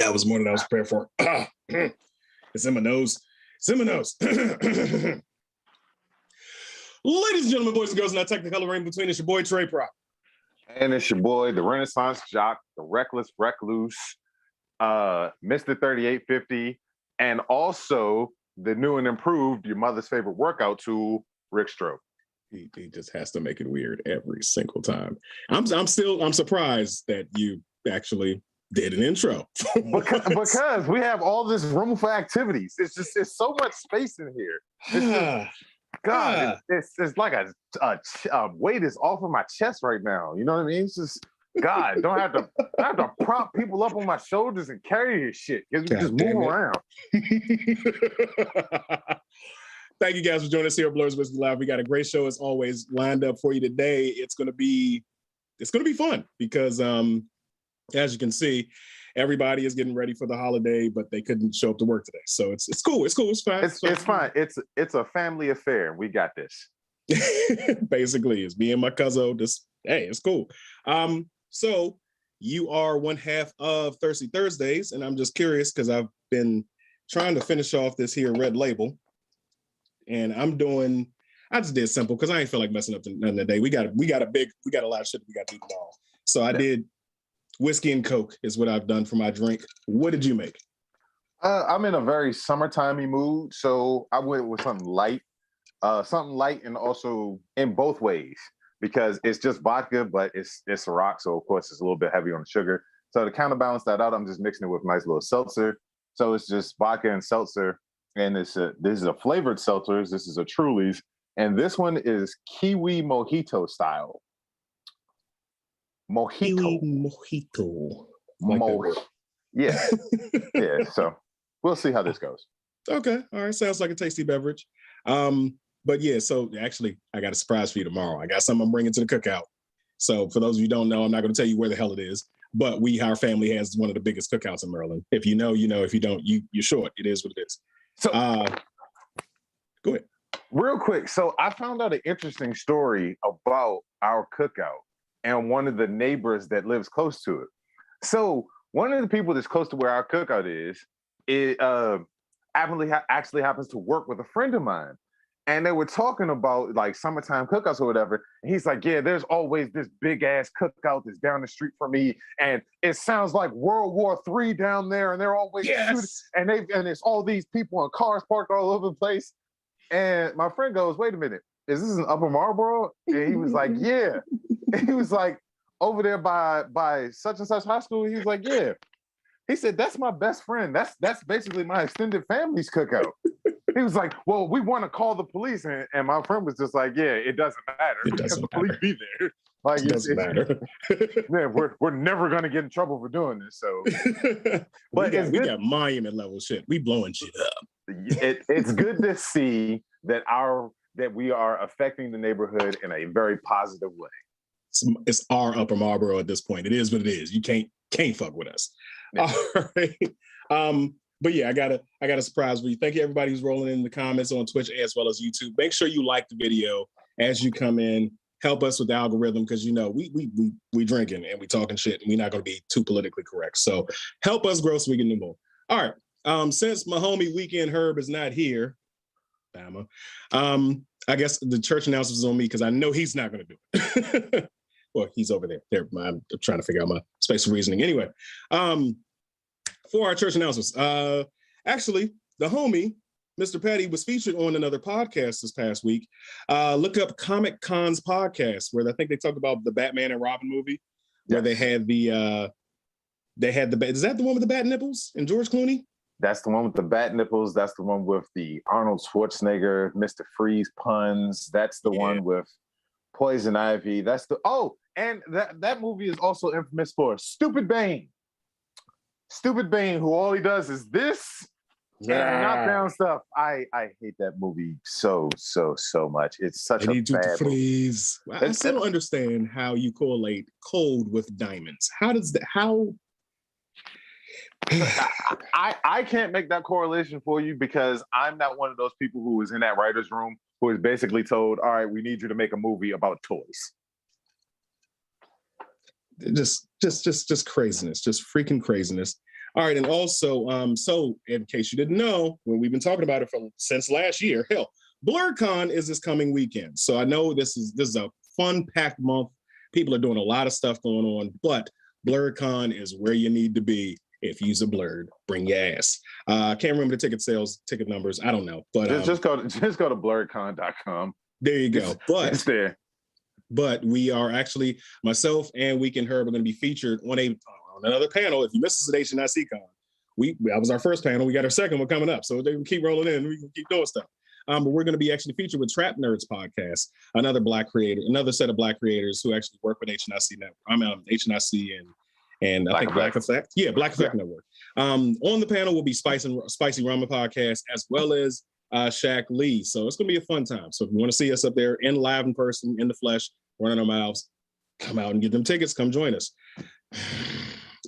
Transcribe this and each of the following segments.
That was more than I was prepared for. It's in my nose. It's in my nose. Ladies and gentlemen, boys and girls, in our technicolor reign between, it's your boy Trey Prop. And it's your boy, the Renaissance Jock, the Reckless Recluse, Mr. 3850, and also the new and improved, your mother's favorite workout tool, Rick Stroke. He just has to make it weird every single time. I'm surprised that you actually did an intro. because we have all this room for activities. It's so much space in here. It's like a weight is off of my chest right now. You know what I mean? It's just God. I have to prop people up on my shoulders and carry this shit because we just move around. Thank you guys for joining us here at Blerds and Whiskey Live. We got a great show as always lined up for you today. It's gonna be fun because as you can see, everybody is getting ready for the holiday, but they couldn't show up to work today. So it's cool. It's fine. It's fine. It's a family affair. We got this. Basically, it's me and my cousin. It's cool. So you are one half of Thirsty Thursdays, and I'm just curious because I've been trying to finish off this here red label. And I just did simple because I ain't feel like messing up the day. We got a lot of shit we got to do tomorrow. So I did whiskey and Coke is what I've done for my drink. What did you make? I'm in a very summertimey mood, so I went with something light and also in both ways because it's just vodka, but it's Ciroc, so of course it's a little bit heavy on the sugar. So to counterbalance that out, I'm just mixing it with a nice little seltzer. So it's just vodka and seltzer. And this is a flavored seltzer. This is a Truly's. And this one is kiwi mojito style. Mojito. Yeah. Yeah. So we'll see how this goes. Okay. All right. Sounds like a tasty beverage. But yeah, so actually, I got a surprise for you tomorrow. I got something I'm bringing to the cookout. So for those of you who don't know, I'm not going to tell you where the hell it is. But our family has one of the biggest cookouts in Maryland. If you know, you know. If you don't, you're short. It is what it is. So, go ahead. Real quick. So I found out an interesting story about our cookout and one of the neighbors that lives close to it. So one of the people that's close to where our cookout is, it actually happens to work with a friend of mine. And they were talking about like summertime cookouts or whatever. And he's like, yeah, there's always this big ass cookout that's down the street from me. And it sounds like World War III down there. And they're always shooting. And it's all these people in cars parked all over the place. And my friend goes, wait a minute, is this in Upper Marlboro? And he was like, yeah. And he was like, over there by such and such high school. He was like, yeah. He said, that's my best friend. That's basically my extended family's cookout. He was like, well, we want to call the police. And my friend was just like, yeah, it doesn't matter. It doesn't the police be there. Like, it doesn't matter. Yeah, we're never going to get in trouble for doing this. So, but we got monument level shit. We blowing shit up. It's good to see that we are affecting the neighborhood in a very positive way. It's our Upper Marlboro at this point. It is what it is. You can't fuck with us. Yeah. All right. But yeah, I got a surprise for you. Thank you everybody who's rolling in the comments on Twitch as well as YouTube. Make sure you like the video as you come in. Help us with the algorithm because we drinking and we talking shit and we're not going to be too politically correct. So help us grow so we can do more. All right. Since my homie Weekend Herb is not here, Bama, I guess the church announcement is on me because I know he's not going to do it. Well, he's over there. I'm trying to figure out my spatial reasoning. Anyway, for our church announcements, actually, the homie, Mr. Petty, was featured on another podcast this past week. Look up Comic Con's podcast, where I think they talked about the Batman and Robin movie, where they had the is that the one with the bat nipples and George Clooney? That's the one with the bat nipples. That's the one with the Arnold Schwarzenegger, Mr. Freeze puns. That's the one with Poison Ivy. And that movie is also infamous for Stupid Bane. Stupid Bane, who all he does is this and knock down stuff. I hate that movie so much. It's such a bad freeze. I still don't understand how you correlate cold with diamonds. I can't make that correlation for you because I'm not one of those people who is in that writer's room who is basically told, all right, we need you to make a movie about toys. Just craziness, just freaking craziness. All right, and also, so in case you didn't know, when we've been talking about it since last year, hell, BlerdCon is this coming weekend. So I know this is a fun-packed month. People are doing a lot of stuff going on, but BlerdCon is where you need to be. If you's a Blerd, bring your ass. I can't remember the ticket numbers. I don't know, but just go to blerdcon.com. There you go. It's there. But we are actually, myself and Week and Herb are going to be featured on another panel. If you missed us at HNIC Con, that was our first panel. We got our second one coming up, so they can keep rolling in. We can keep doing stuff. But we're going to be actually featured with Trap Nerds Podcast, another set of Black creators who actually work with HNIC Network. I'm HNIC and I think Black Effect. Yeah, Black Effect Network. On the panel will be Spicy Ramen Podcast as well as Shaq Lee. So it's going to be a fun time. So if you want to see us up there live in person, in the flesh, running our mouths, come out and get them tickets. Come join us.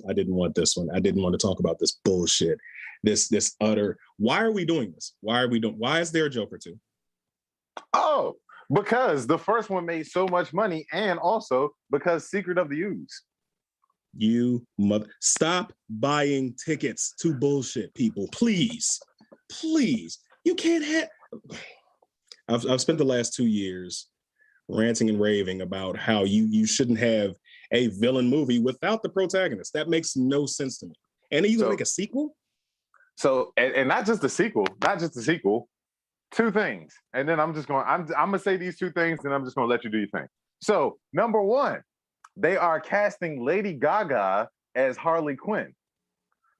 I didn't want this one. I didn't want to talk about this bullshit. This utter. Why are we doing this? Why is there a Joker 2? Oh, because the first one made so much money, and also because Secret of the Ooze. You stop buying tickets to bullshit, people. Please. You can't have. I've spent the last 2 years ranting and raving about how you shouldn't have a villain movie without the protagonist. That makes no sense to me. And are you gonna make a sequel? So, and not just the sequel. Two things, and then I'm gonna say these two things, and I'm just gonna let you do your thing. So, number one, they are casting Lady Gaga as Harley Quinn.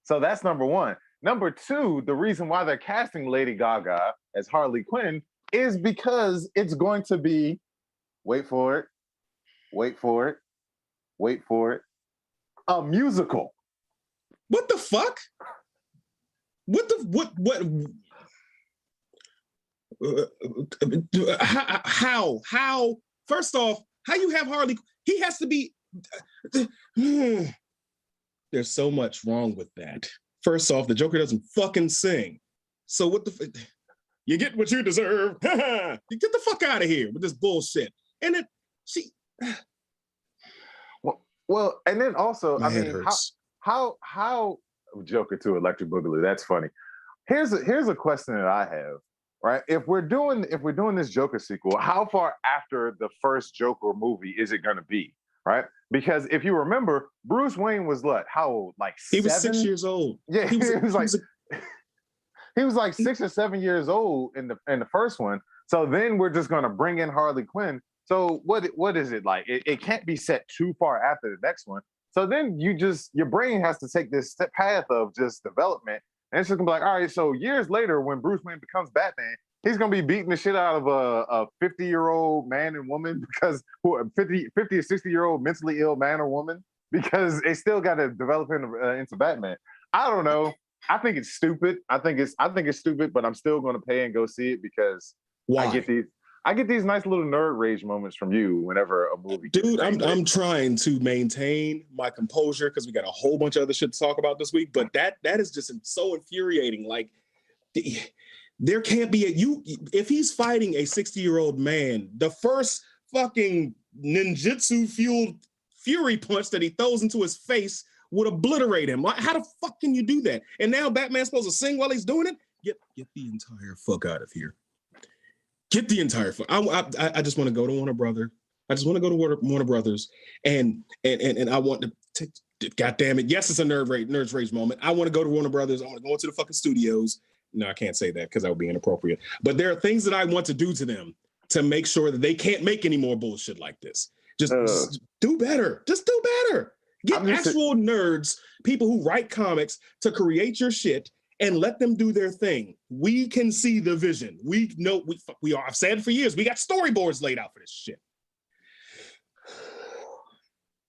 So that's number one. Number two, the reason why they're casting Lady Gaga as Harley Quinn is because it's going to be, wait for it, a musical. What the fuck? What? How? First off, how you have Harley? He has to be. There's so much wrong with that. First off, the Joker doesn't fucking sing. So what the? You get what you deserve. You get the fuck out of here with this bullshit. And then Well, and then also, my head hurts. How Joker 2 Electric Boogaloo? That's funny. Here's a question that I have. Right? If we're doing this Joker sequel, how far after the first Joker movie is it going to be? Right? Because if you remember, Bruce Wayne was what? How old? Like 7? He was 6 years old. Yeah, he was like 6 or 7 years old in the first one. So then we're just going to bring in Harley Quinn. So what is it like? It can't be set too far after the next one. So then your brain has to take this path of just development. And it's just gonna be like, all right, so years later, when Bruce Wayne becomes Batman, he's gonna be beating the shit out of a 50-year-old man and woman because 50 or 60-year-old mentally ill man or woman because they still got to develop into Batman. I don't know. I think it's stupid. I think it's stupid, but I'm still gonna pay and go see it because why? I get these nice little nerd rage moments from you whenever a movie. Dude, I'm trying to maintain my composure because we got a whole bunch of other shit to talk about this week. But that is just so infuriating. Like, there can't be if he's fighting a 60-year-old man, the first fucking ninjutsu fueled fury punch that he throws into his face would obliterate him. How the fuck can you do that? And now Batman's supposed to sing while he's doing it? Get the entire fuck out of here. Get the entire fuck. I just want to go to Warner Brothers. I just want to go to Warner Brothers and I want to take. God damn it! Yes, it's a nerds rage moment. I want to go to Warner Brothers. I want to go into the fucking studios. No, I can't say that because that would be inappropriate. But there are things that I want to do to them to make sure that they can't make any more bullshit like this. Just do better. Just do better. Get actual nerds, people who write comics, to create your shit and let them do their thing. We can see the vision. We know we are. I've said for years, we got storyboards laid out for this shit.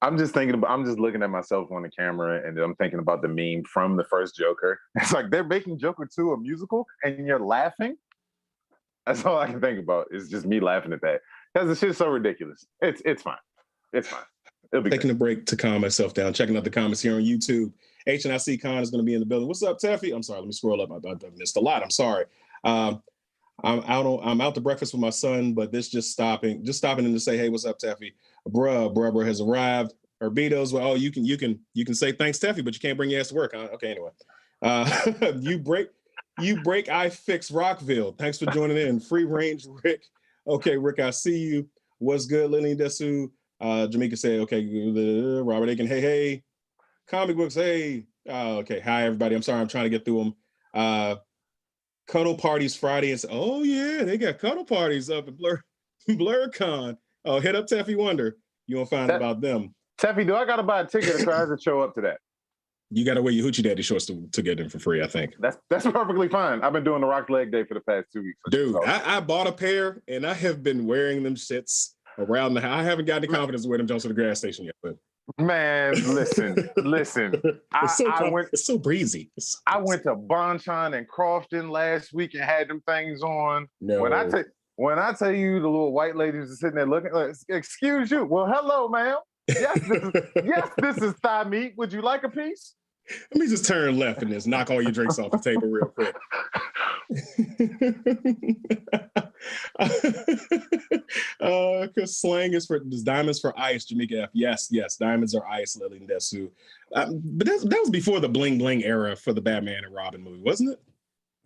I'm just looking at myself on the camera and I'm thinking about the meme from the first Joker. It's like they're making Joker 2 a musical and you're laughing. That's all I can think about. It's just me laughing at that. Because the shit's so ridiculous. It's fine. It's fine. It'll be taking a break to calm myself down, checking out the comments here on YouTube. HNIC Con is going to be in the building. What's up, Teffy? I'm sorry. Let me scroll up. I missed a lot. I'm sorry. I'm out to breakfast with my son, but this just stopping in to say, hey, what's up, Teffy? Bruh has arrived. Beatles. Well, you can say thanks, Steffi, but you can't bring your ass to work. Huh? Okay, anyway. You break, I fix Rockville. Thanks for joining in. Free range, Rick. Okay, Rick, I see you. What's good, Lillian Desu? Jamaica said, okay, Robert Aiken, hey. Comic books, hey. Okay, hi, everybody. I'm sorry, I'm trying to get through them. Cuddle parties Friday. Oh, yeah, they got cuddle parties up at BlurCon. Oh, hit up Teffy Wonder. You won't find about them. Teffy, do I got to buy a ticket or can I just show up to that? You got to wear your Hoochie Daddy shorts to get in for free, I think. That's perfectly fine. I've been doing the Rock Leg Day for the past 2 weeks. Dude, I bought a pair, and I have been wearing them shits around the house. I haven't got the confidence to wear them jumps to the gas station yet, but... Man, listen. It's so breezy. I went to Bonchon and Crofton last week and had them things on. No. When I tell you the little white ladies are sitting there looking, excuse you. Well, hello, ma'am. Yes, this is thigh meat. Would you like a piece? Let me just turn left and just knock all your drinks off the table real quick. Because slang is for diamonds for ice, Jamaica F. Yes, diamonds are ice, Lily Desu. But that was before the bling bling era for the Batman and Robin movie, wasn't it?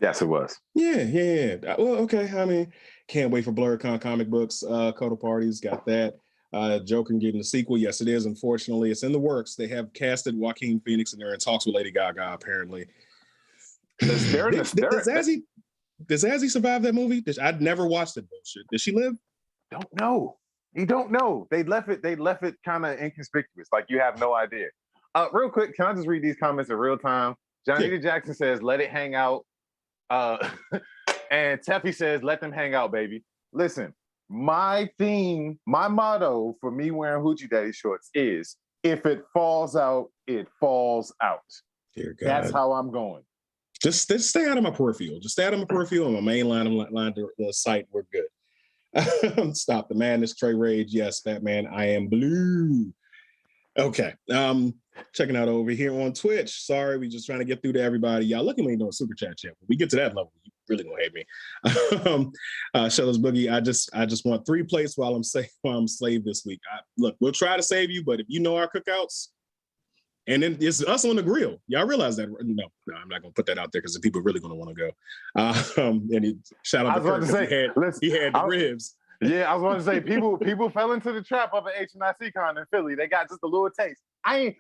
Yes, it was. Yeah. Well, okay. I mean, can't wait for BlurCon comic books. Cuddle parties, got that. Joker getting the sequel. Yes, it is. Unfortunately, it's in the works. They have casted Joaquin Phoenix and they're in talks with Lady Gaga, apparently. Does Zazie survive that movie? I'd never watched it. Bullshit. Did she live? Don't know. You don't know. They left it kind of inconspicuous. Like you have no idea. Real quick, can I just read these comments in real time? Johnny Jackson says, let it hang out. And Teffy says, let them hang out, baby. Listen, my motto for me wearing Hoochie Daddy shorts is, if it falls out, it falls out. Dear God. That's how I'm going. Just stay out of my peripheral. Just stay out of my peripheral and my main line the site. We're good. Stop the madness, Trey Rage. Yes, Batman, I am blue. Okay. Checking out over here on Twitch. Sorry, we just trying to get through to everybody. Y'all lucky we ain't doing super chat yet. When we get to that level, you really gonna hate me. Sheller's Boogie. I just want 3 plates while I'm slave this week. Look, we'll try to save you, but if you know our cookouts, and then it's us on the grill. Y'all realize that? No, I'm not gonna put that out there because the people are really gonna want to go. And shout out to Kirk. He had the ribs. Yeah, I was going to say people fell into the trap of an HNIC con in Philly. They got just a little taste.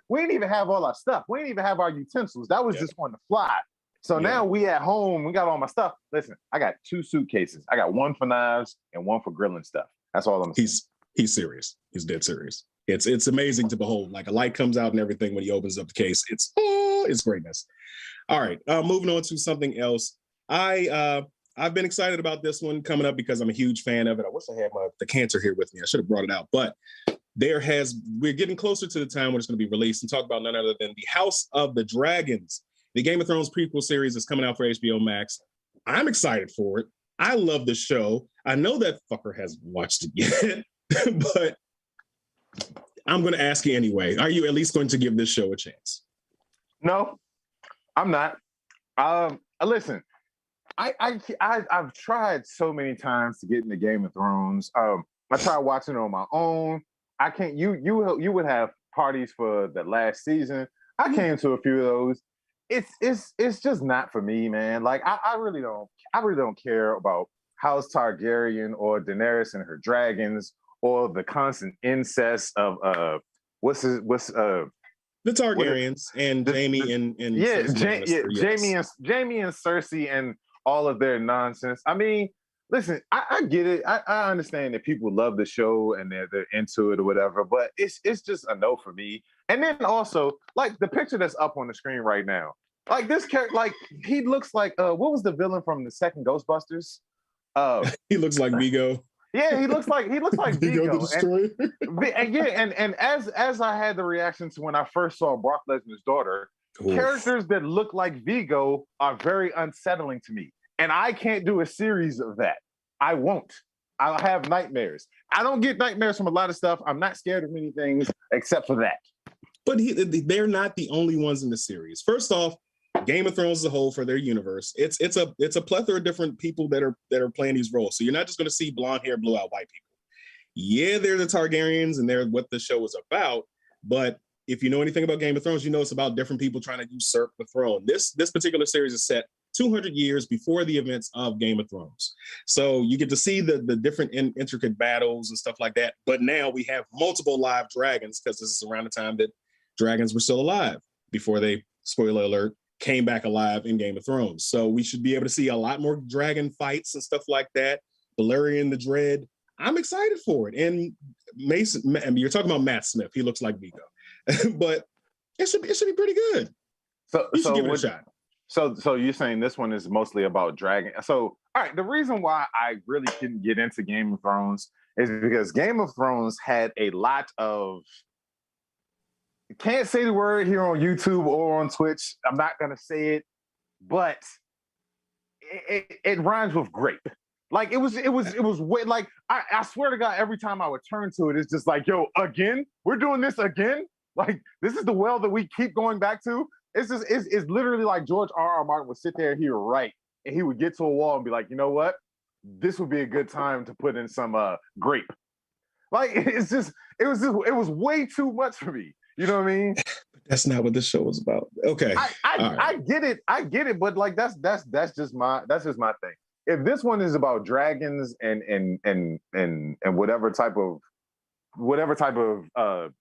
We didn't even have all our stuff. We didn't even have our utensils. That was just on the fly. So now we at home. We got all my stuff. Listen, I got 2 suitcases. I got one for knives and one for grilling stuff. That's all I'm saying. He's serious. He's dead serious. It's amazing to behold. Like a light comes out and everything when he opens up the case. It's greatness. All right, moving on to something else. I've been excited about this one coming up because I'm a huge fan of it. I wish I had the cancer here with me. I should have brought it out, but we're getting closer to the time when it's going to be released and talk about none other than the House of the Dragons. The Game of Thrones prequel series is coming out for HBO Max. I'm excited for it. I love the show. I know that fucker hasn't watched it yet, but I'm going to ask you anyway. Are you at least going to give this show a chance? No, I'm not. Listen. I've tried so many times to get into Game of Thrones. I tried watching it on my own. I can't. You would have parties for the last season. I came to a few of those. It's just not for me, man. Like I really don't care about House Targaryen or Daenerys and her dragons or the constant incest of the Targaryens and Jaime and Jaime and Cersei and all of their nonsense. I mean, listen, I get it. I understand that people love the show and they're into it or whatever, but it's just a no for me. And then also, like the picture that's up on the screen right now, like this character, like he looks like what was the villain from the second Ghostbusters? He looks like Vigo. Yeah, he looks like Vigo. The Destroyer. And as I had the reaction to when I first saw Brock Lesnar's daughter. Oof. Characters that look like Vigo are very unsettling to me. And I can't do a series of that. I won't. I'll have nightmares. I don't get nightmares from a lot of stuff. I'm not scared of many things except for that. But they're not the only ones in the series. First off, Game of Thrones as a whole for their universe, it's a plethora of different people that are playing these roles. So you're not just going to see blonde hair, blue-eyed white people. Yeah, they're the Targaryens and they're what the show is about. But if you know anything about Game of Thrones, you know it's about different people trying to usurp the throne. This particular series is set 200 years before the events of Game of Thrones. So you get to see the different intricate battles and stuff like that. But now we have multiple live dragons because this is around the time that dragons were still alive before they, spoiler alert, came back alive in Game of Thrones. So we should be able to see a lot more dragon fights and stuff like that. Balerion the Dread. I'm excited for it. And Mason, you're talking about Matt Smith. He looks like Vigo. But it should be pretty good. So you should give it a shot. So you're saying this one is mostly about dragon. So all right, the reason why I really couldn't get into Game of Thrones is because Game of Thrones had a lot of, can't say the word here on YouTube or on Twitch. I'm not gonna say it, but it rhymes with grape. Like it was way, like I swear to God, every time I would turn to it, it's just like, yo, again, we're doing this again. Like this is the well that we keep going back to. It's literally like George R.R. Martin would sit there and he would write, and he would get to a wall and be like, you know what, this would be a good time to put in some grape. Like it was way too much for me. You know what I mean? That's not what this show was about. Okay, I get it, but like that's just my thing. If this one is about dragons and whatever type of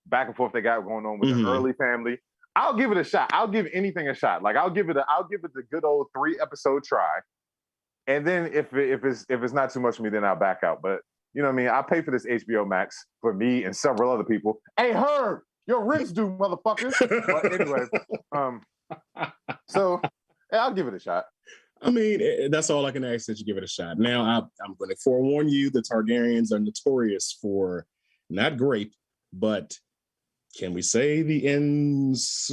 back and forth they got going on with the early family, I'll give it a shot. I'll give anything a shot. Like I'll give it the good old 3-episode try, and then if it's not too much for me, then I'll back out. But you know what I mean? I'll pay for this HBO Max for me and several other people. Hey, Herb, your rent's due, motherfucker. But anyway, so I'll give it a shot. I mean, that's all I can ask, that you give it a shot. Now, I'm going to forewarn you, the Targaryens are notorious for not grape, but can we say the ends,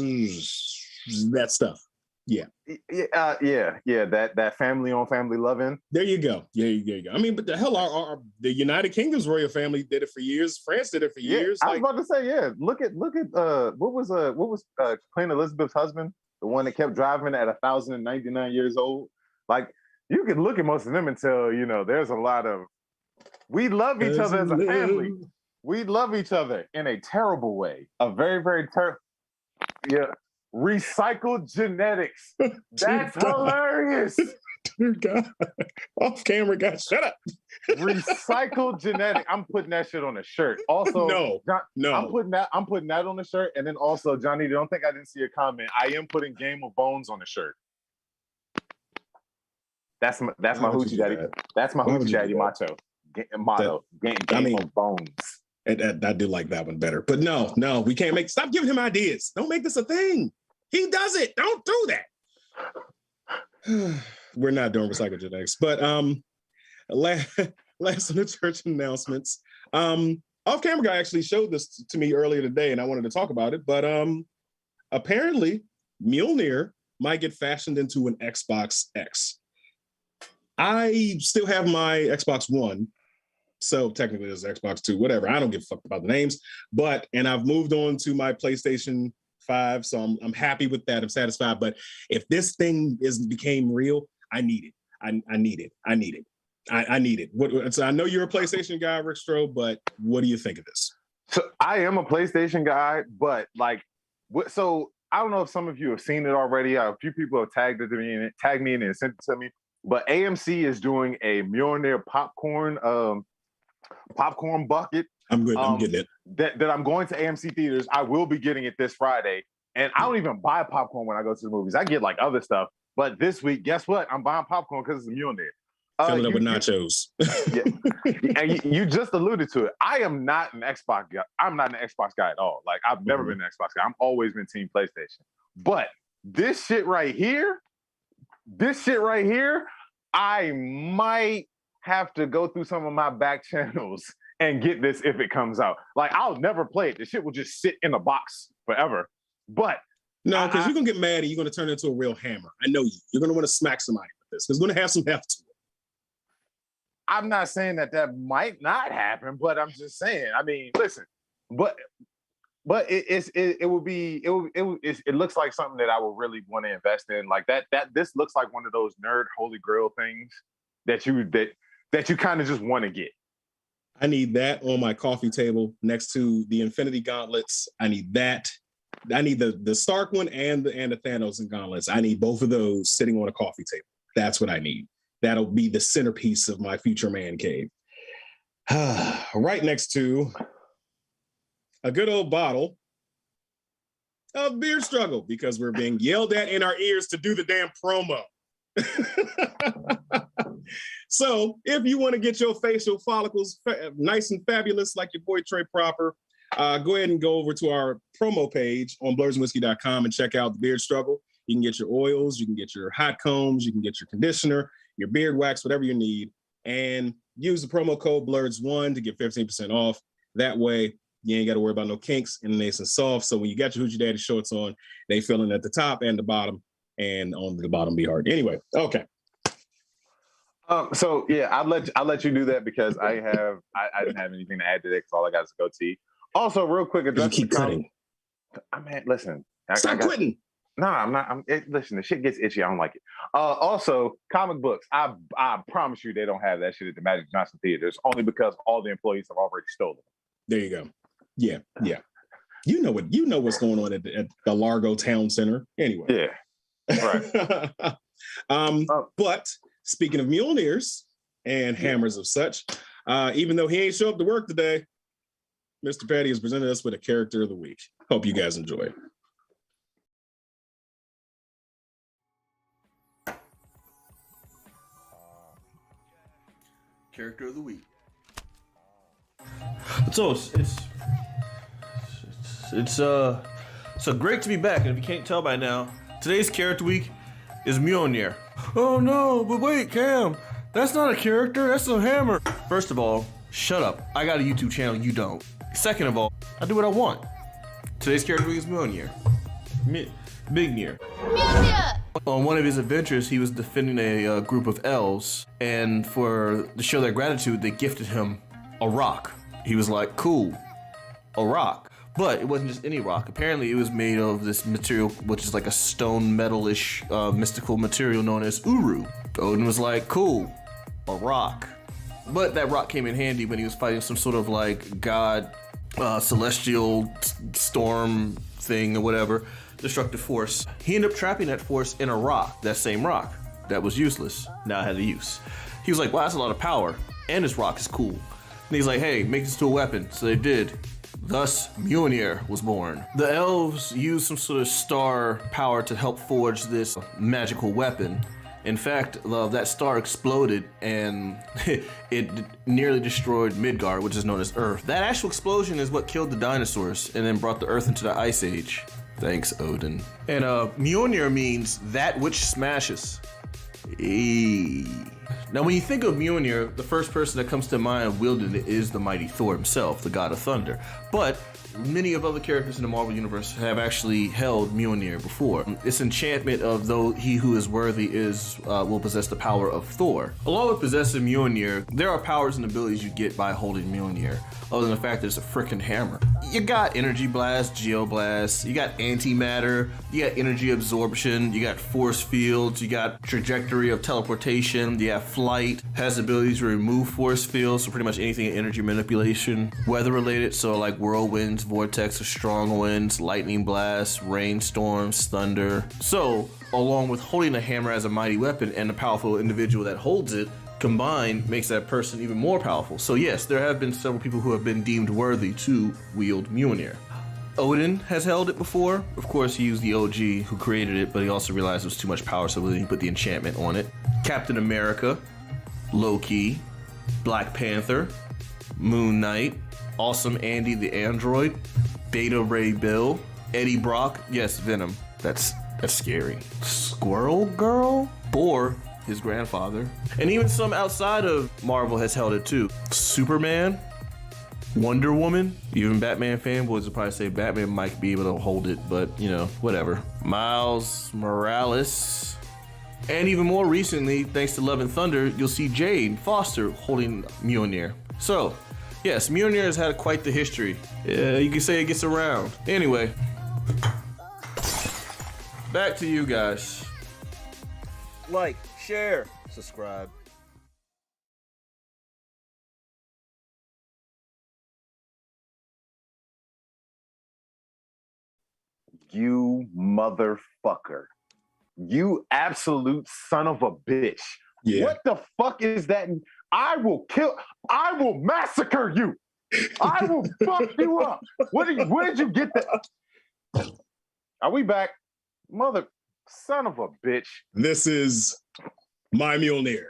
that stuff? Yeah. That family on family loving. There you go. I mean, but the hell, the United Kingdom's royal family did it for years. France did it for years. I was about to say, yeah. Look at what was Queen Elizabeth's husband, the one that kept driving at 1,099 years old. Like you can look at most of them and tell, you know, there's a lot of, we love each other as a family. We love each other in a terrible way, a very, very terrible. Yeah. Recycled genetics. That's hilarious. Dear God. Off camera, guys. Shut up. Recycled genetic. I'm putting that shit on a shirt. Also, no. I'm putting that on the shirt. And then also, Johnny, don't think I didn't see a comment. I am putting Game of Bones on the shirt. That's my hoochie daddy. That's my hoochie daddy motto. Game of Bones. I do like that one better. But no, we can't stop giving him ideas. Don't make this a thing. He does it. Don't do that. We're not doing recycled genetics. But last on the church announcements. Off camera guy actually showed this to me earlier today, and I wanted to talk about it. But apparently Mjolnir might get fashioned into an Xbox X. I still have my Xbox One. So technically there's Xbox 2, whatever. I don't give a fuck about the names. And I've moved on to my PlayStation 5. So I'm happy with that. I'm satisfied. But if this thing became real, I need it. I need it. I need it. So I know you're a PlayStation guy, Rick Stroh, but what do you think of this? So I am a PlayStation guy, but so I don't know if some of you have seen it already. A few people have tagged me in it and sent it to me. But AMC is doing a Mjolnir popcorn bucket. I'm good. I'm getting it. That I'm going to AMC theaters. I will be getting it this Friday. And I don't even buy popcorn when I go to the movies. I get like other stuff. But this week, guess what? I'm buying popcorn because it's Mjolnir. Filling up with nachos. And you just alluded to it. I am not an Xbox guy. I'm not an Xbox guy at all. Like I've never been an Xbox guy. I've always been team PlayStation. But this shit right here, I might have to go through some of my back channels and get this if it comes out. Like I'll never play it. The shit will just sit in a box forever. But no, because you're gonna get mad and you're gonna turn it into a real hammer. I know you. You're gonna want to smack somebody with this. It's gonna have some heft to it. I'm not saying that might not happen, but I'm just saying. I mean, listen, but it looks like something that I would really want to invest in. Like that this looks like one of those nerd holy grail things that you kind of just want to get. I need that on my coffee table next to the Infinity Gauntlets. I need that. I need the Stark one and the Thanos and Gauntlets. I need both of those sitting on a coffee table. That's what I need. That'll be the centerpiece of my future man cave. Right next to a good old bottle of Beer Struggle, because we're being yelled at in our ears to do the damn promo. So if you want to get your facial follicles nice and fabulous like your boy Trey Proper, go ahead and go over to our promo page on blerdsandwhiskey.com and check out the Beard Struggle. You can get your oils, you can get your hot combs, you can get your conditioner, your beard wax, whatever you need, and use the promo code BLERDS1 to get 15% off. That way, you ain't got to worry about no kinks, and nice and soft. So when you got your Hoochie Daddy shorts on, they filling at the top and the bottom, and on the bottom be hard. Anyway, okay. So yeah, I'll let you do that because I didn't have anything to add to that because all I got is a goatee. Also, real quick, you keep cutting. I mean, listen. Stop quitting. No, I'm not. Listen, the shit gets itchy. I don't like it. Also, comic books. I promise you, they don't have that shit at the Magic Johnson Theaters only because all the employees have already stolen them. There you go. Yeah. You know what's going on at the Largo Town Center. Anyway. Yeah. Right. But speaking of Mjolnirs and hammers of such, even though he ain't show up to work today, Mr. Patty has presented us with a character of the week. Hope you guys enjoy. Character of the week. So it's great to be back, and if you can't tell by now, today's character week is Mjolnir. Oh no, but wait, Cam, that's not a character, that's a hammer. First of all, shut up. I got a YouTube channel, you don't. Second of all, I do what I want. Today's character week is Mjolnir. Mignir. On one of his adventures, he was defending a group of elves, and to show their gratitude, they gifted him a rock. He was like, cool, a rock. But it wasn't just any rock. Apparently, it was made of this material, which is like a stone metal-ish mystical material known as Uru. Odin was like, cool, a rock. But that rock came in handy when he was fighting some sort of like god, celestial storm thing or whatever, destructive force. He ended up trapping that force in a rock, that same rock, that was useless, now had a use. He was like, wow, that's a lot of power, and this rock is cool. And he's like, hey, make this to a weapon. So they did. Thus, Mjolnir was born. The elves used some sort of star power to help forge this magical weapon. In fact, that star exploded and it nearly destroyed Midgard, which is known as Earth. That actual explosion is what killed the dinosaurs and then brought the Earth into the Ice Age. Thanks, Odin. And Mjolnir means that which smashes. Eee. Now, when you think of Mjolnir, the first person that comes to mind wielding it is the mighty Thor himself, the god of thunder. But many of other characters in the Marvel Universe have actually held Mjolnir before. This enchantment of though he who is worthy will possess the power of Thor. Along with possessing Mjolnir, there are powers and abilities you get by holding Mjolnir, other than the fact that it's a freaking hammer. You got energy blast, geoblast, you got antimatter, you got energy absorption, you got force fields, you got trajectory of teleportation, you have flight, has the ability to remove force fields, so pretty much anything in energy manipulation. Weather related, so like whirlwinds, vortex of strong winds, lightning blasts, rainstorms, thunder. So, along with holding a hammer as a mighty weapon and the powerful individual that holds it, combined makes that person even more powerful. So yes, there have been several people who have been deemed worthy to wield Mjolnir. Odin has held it before. Of course, he used the OG who created it, but he also realized it was too much power, so he put the enchantment on it. Captain America, Loki, Black Panther, Moon Knight, Awesome Andy the Android, Beta Ray Bill, Eddie Brock, yes, Venom. That's scary. Squirrel Girl, Boar, his grandfather, and even some outside of Marvel has held it too. Superman, Wonder Woman, even Batman fanboys will probably say Batman might be able to hold it, but you know, whatever. Miles Morales, and even more recently, thanks to Love and Thunder, you'll see Jade Foster holding Mjolnir. So, yes, Mjolnir has had quite the history. You can say it gets around. Anyway, back to you guys. Like, share, subscribe. You motherfucker. You absolute son of a bitch. Yeah. What the fuck is that? I will massacre you. I will fuck you up. Where did you get that? Are we back? Mother, son of a bitch. This is my Mjolnir.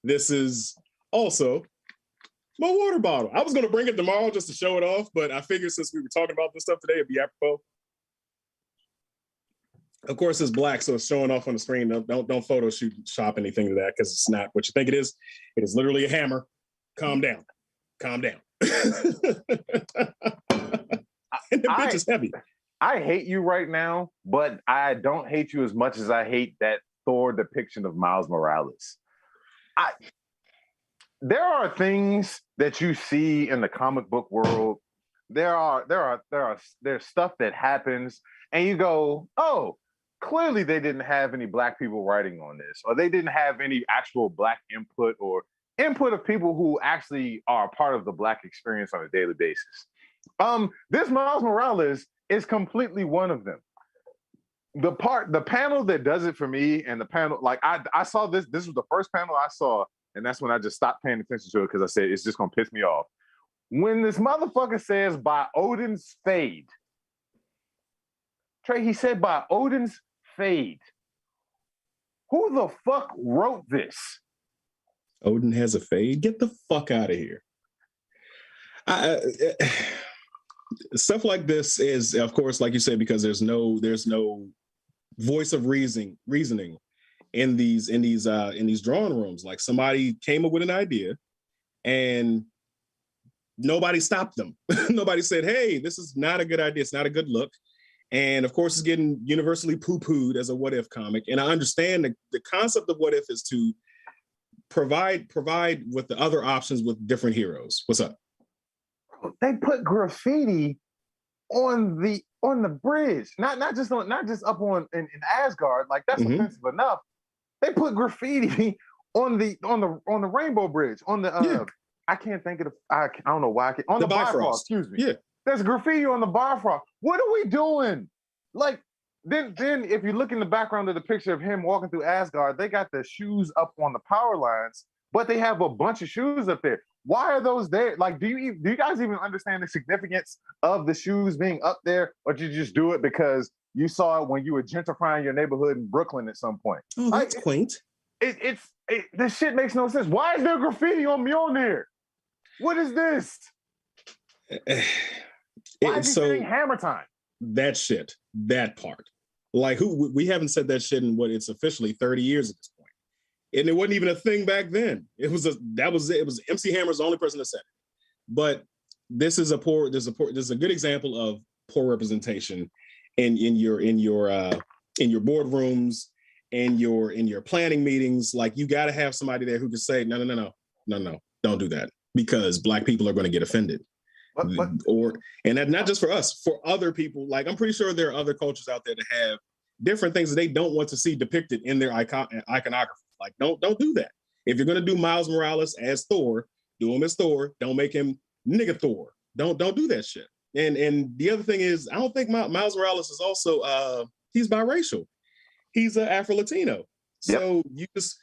This is also my water bottle. I was going to bring it tomorrow just to show it off, but I figured since we were talking about this stuff today, it'd be apropos. Of course, it's black, so it's showing off on the screen. Don't Photoshop anything to that because it's not what you think it is. It is literally a hammer. Calm down. Calm down. And the bitch is heavy. I hate you right now, but I don't hate you as much as I hate that Thor depiction of Miles Morales. There are things that you see in the comic book world. There's stuff that happens, and you go, oh, clearly they didn't have any black people writing on this, or they didn't have any actual black input or input of people who actually are a part of the black experience on a daily basis. This Miles Morales is completely one of them. The panel that does it for me, and the panel, like I saw this was the first panel I saw, and that's when I just stopped paying attention to it because I said it's just gonna piss me off. When this motherfucker says by Odin's fade, Trey, he said by Odin's fade. Who the fuck wrote this? Odin has a fade? Get the fuck out of here. Stuff like this is, of course, like you said, because there's no voice of reasoning in these drawing rooms. Like somebody came up with an idea and nobody stopped them. Nobody said, hey, this is not a good idea. It's not a good look. And of course, it's getting universally poo-pooed as a what if comic. And I understand the concept of what if is to provide with the other options with different heroes. What's up? They put graffiti on the bridge, not just up on in Asgard. Like that's offensive enough. They put graffiti on the Rainbow Bridge on the I can't think of I don't know why on the Bifrost. Excuse me. Yeah. There's graffiti on the Bifrost. What are we doing? Like, then if you look in the background of the picture of him walking through Asgard, they got the shoes up on the power lines, but they have a bunch of shoes up there. Why are those there? Like, do you guys even understand the significance of the shoes being up there, or did you just do it because you saw it when you were gentrifying your neighborhood in Brooklyn at some point? Oh, that's quaint. This shit makes no sense. Why is there graffiti on Mjolnir? What is this? Why is he saying hammer time? That shit, that part. Like we haven't said that shit in what it's officially 30 years at this point. And it wasn't even a thing back then. It was MC Hammer's the only person that said it. But this is a good example of poor representation in your boardrooms, in your planning meetings. Like you got to have somebody there who can say, no, don't do that, because Black people are going to get offended. And that not just for us, for other people. Like I'm pretty sure there are other cultures out there that have different things that they don't want to see depicted in their iconography. Like don't do that. If you're going to do Miles Morales as Thor, do him as Thor. Don't make him nigga Thor. Don't do that shit. And the other thing is, I don't think Miles Morales is also he's biracial. He's Afro-Latino. So you just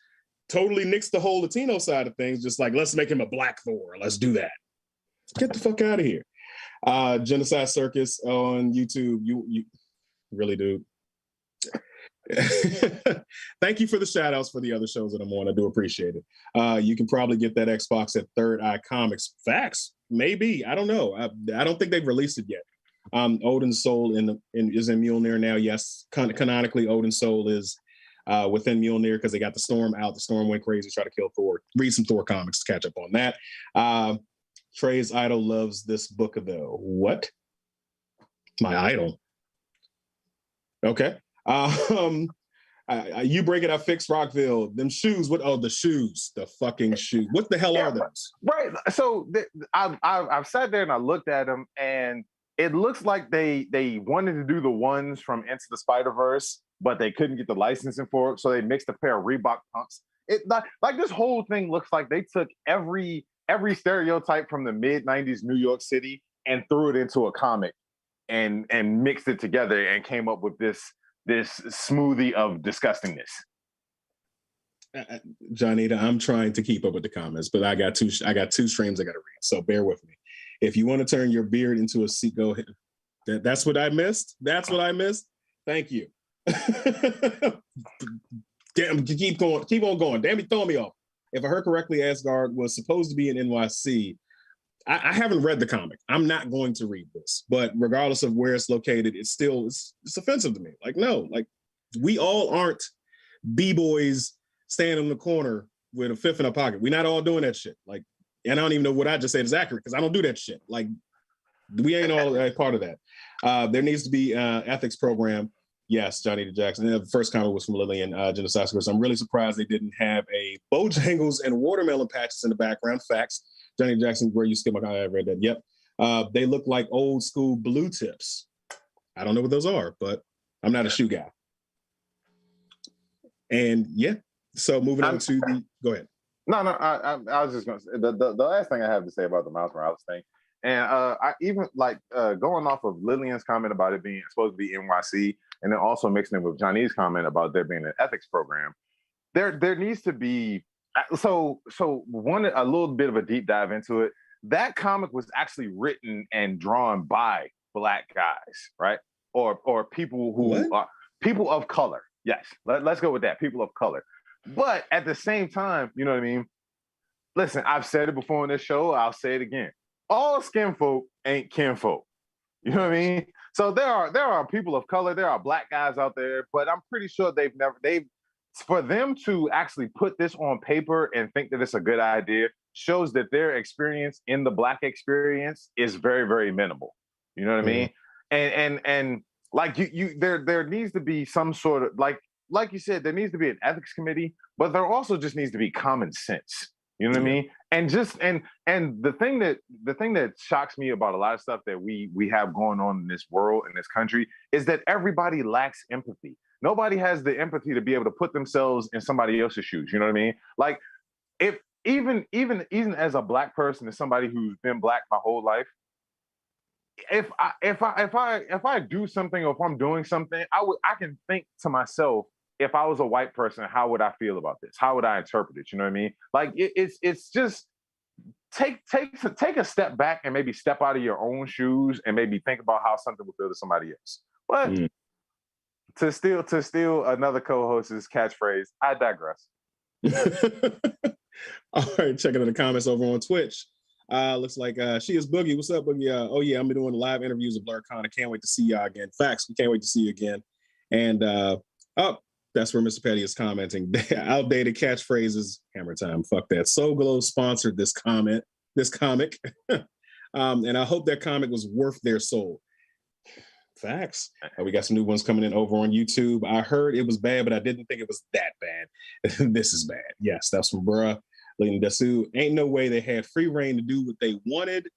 totally nix the whole Latino side of things. Just like, let's make him a Black Thor. Let's do that. Get the fuck out of here. Genocide Circus on YouTube. You really do. Thank you for the shout outs for the other shows that I'm on. I do appreciate it. You can probably get that Xbox at Third Eye Comics. Facts. Maybe. I don't know. I don't think they've released it yet. Odin's Soul is in Mjolnir now. Yes, canonically, Odin's Soul is within Mjolnir because they got the storm out. The storm went crazy, try to kill Thor. Read some Thor comics to catch up on that. Trey's idol loves this book though. What? My idol. Okay. You break it, I fix Rockville. Them shoes. What? Oh, the shoes. The fucking shoes. What the hell are those? Right. So I've sat there and I looked at them, and it looks like they wanted to do the ones from Into the Spider-Verse, but they couldn't get the licensing for it, so they mixed a pair of Reebok pumps. It like this whole thing looks like they took every stereotype from the mid-90s New York City and threw it into a comic and mixed it together and came up with this smoothie of disgustingness. Johnita, I'm trying to keep up with the comments, but I got two streams I got to read, so bear with me. If you want to turn your beard into a seat, go ahead. That's what I missed. That's what I missed. Thank you. Damn, keep on going. Damn it, throw me off. If I heard correctly, Asgard was supposed to be in NYC. I haven't read the comic. I'm not going to read this, but regardless of where it's located, it's offensive to me. Like, no, like we all aren't B-boys standing in the corner with a fifth in a pocket. We're not all doing that shit. Like, and I don't even know what I just said is accurate because I don't do that shit. Like, we ain't all part of that. There needs to be an ethics program. Yes, Johnny Jackson. The first comment was from Lillian Genesiscus. I'm really surprised they didn't have a Bojangles and watermelon patches in the background. Facts. Johnny Jackson, where you skip my comment, I read that. Yep. They look like old school blue tips. I don't know what those are, but I'm not a shoe guy. And yeah, so moving on to the, go ahead. No, I was just going to say, the last thing I have to say about the Miles Morales thing, and I even like going off of Lillian's comment about it being supposed to be NYC, and then also mixing it with Johnny's comment about there being an ethics program. There needs to be, so a little bit of a deep dive into it. That comic was actually written and drawn by Black guys, right? Or people who are people of color. Yes, let's go with that. People of color. But at the same time, you know what I mean? Listen, I've said it before in this show. I'll say it again. All skin folk ain't kinfolk. You know what I mean? So there are people of color. There are Black guys out there, but I'm pretty sure for them to actually put this on paper and think that it's a good idea shows that their experience in the Black experience is very, very minimal. You know what I mean? And like there needs to be some sort of like you said, there needs to be an ethics committee, but there also just needs to be common sense. You know what I mean? And just and the thing that shocks me about a lot of stuff that we have going on in this world, in this country, is that everybody lacks empathy. Nobody has the empathy to be able to put themselves in somebody else's shoes. You know what I mean? Like, if even as a Black person, as somebody who's been Black my whole life, if I do something, or if I'm doing something, I can think to myself, if I was a white person, how would I feel about this? How would I interpret it? You know what I mean? Like it's just take a step back and maybe step out of your own shoes and maybe think about how something would feel to somebody else. But to steal another co-host's catchphrase, I digress. All right, checking in the comments over on Twitch. Looks like she is Boogie. What's up, Boogie? Oh yeah, I'm doing live interviews of BlerdCon. I can't wait to see y'all again. Facts, we can't wait to see you again. And that's where Mr. Petty is commenting. Outdated catchphrases. Hammer time. Fuck that. So Glow sponsored this comic. And I hope that comic was worth their soul. Facts. We got some new ones coming in over on YouTube. I heard it was bad, but I didn't think it was that bad. This is bad. Yes, that's from Bruh. Lynn Dasu. Ain't no way they had free reign to do what they wanted.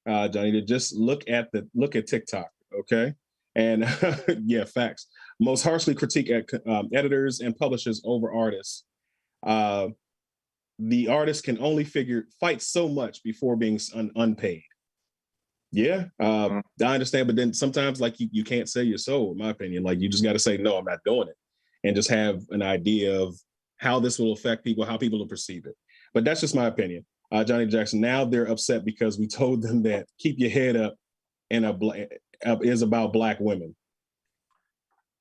Johnny, to just look at TikTok, okay? And yeah, facts. Most harshly critique editors and publishers over artists. The artist can only fight so much before being unpaid. Yeah, I understand, but then sometimes like you can't sell your soul, in my opinion. Like you just got to say, no, I'm not doing it, and just have an idea of how this will affect people, how people will perceive it. But that's just my opinion. Johnny Jackson, now they're upset because we told them that Keep Your Head Up and is about Black women.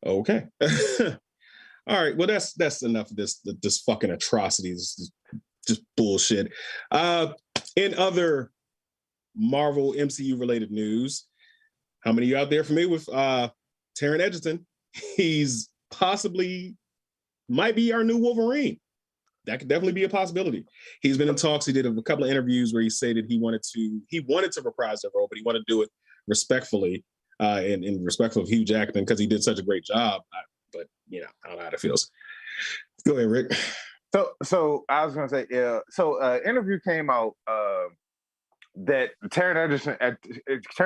Okay. All right. Well, that's enough of this fucking atrocities, just bullshit. In other Marvel MCU related news, how many of you out there familiar with Taron Egerton? He's might be our new Wolverine. That could definitely be a possibility. He's been in talks. He did a couple of interviews where he said that he wanted to reprise that role, but he wanted to do it respectfully and respectful of Hugh Jackman because he did such a great job. But I don't know how it feels. Go ahead, Rick. So I was going to say, interview came out that Taron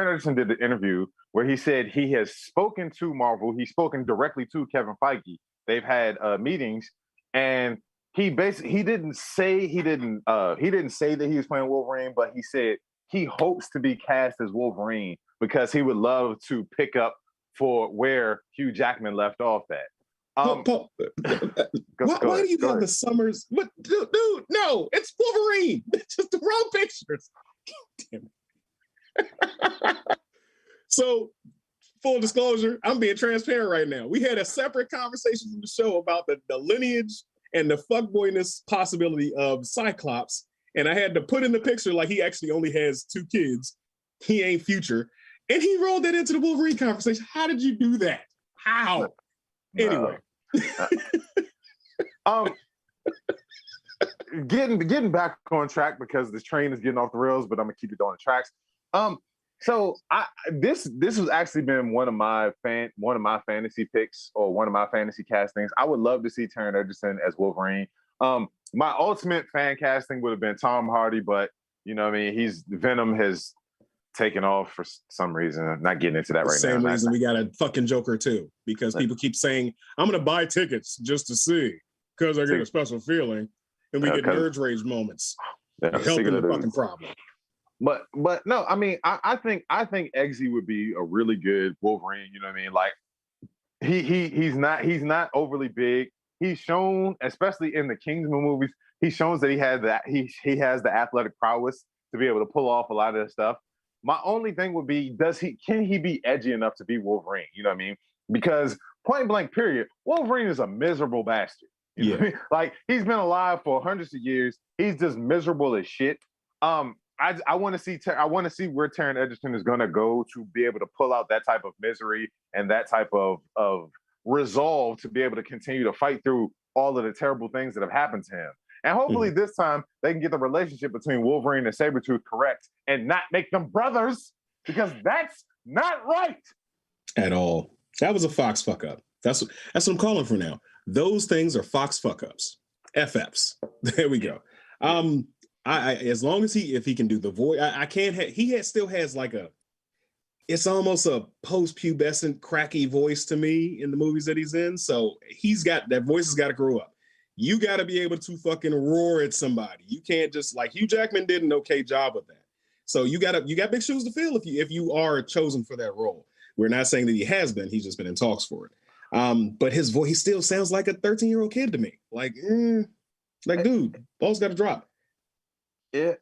Egerton did the interview where he said he has spoken to Marvel. He's spoken directly to Kevin Feige. They've had meetings, and he didn't say that he was playing Wolverine, but he said he hopes to be cast as Wolverine because he would love to pick up for where Hugh Jackman left off at. Paul, why do you have the Summers? What, dude, no, it's Wolverine. It's just the wrong pictures. Damn it. So, full disclosure, I'm being transparent right now. We had a separate conversation from the show about the lineage and the fuckboyness possibility of Cyclops, and I had to put in the picture like he actually only has 2 kids. He ain't Future. And he rolled that into the Wolverine conversation. How did you do that? How? Anyway. Getting back on track because this train is getting off the rails, but I'm gonna keep it on the tracks. So this has actually been one of my fantasy picks or one of my fantasy castings. I would love to see Taron Egerton as Wolverine. My ultimate fan casting would have been Tom Hardy, but you know what I mean, Venom has taken off for some reason. I'm not getting into that right now. Same reason we got a fucking Joker too, because people keep saying, I'm going to buy tickets just to see, because I get a special feeling, and we get Nerd Rage moments. Helping the fucking problem. But no, I mean, I think Eggsy would be a really good Wolverine. You know what I mean? Like he's not overly big. He's shown, especially in the Kingsman movies, he shows that he has the athletic prowess to be able to pull off a lot of this stuff. My only thing would be, can he be edgy enough to be Wolverine? You know what I mean? Because point blank period, Wolverine is a miserable bastard. You know what I mean? Like, he's been alive for hundreds of years. He's just miserable as shit. I want to see where Taron Egerton is going to go to be able to pull out that type of misery and that type of resolve to be able to continue to fight through all of the terrible things that have happened to him. And hopefully this time they can get the relationship between Wolverine and Sabretooth correct and not make them brothers, because that's not right. At all. That was a Fox fuck up. That's what I'm calling for now. Those things are Fox fuck ups. FFs. There we go. I as long as if he can do the voice, I can't still has like it's almost a post-pubescent cracky voice to me in the movies that he's in. So that voice has got to grow up. You got to be able to fucking roar at somebody. You can't just, like, Hugh Jackman did an okay job with that. So you got big shoes to fill if you are chosen for that role. We're not saying that he has been. He's just been in talks for it. But his voice, he still sounds like a 13-year-old kid to me. Like, dude, ball's got to drop. Yeah,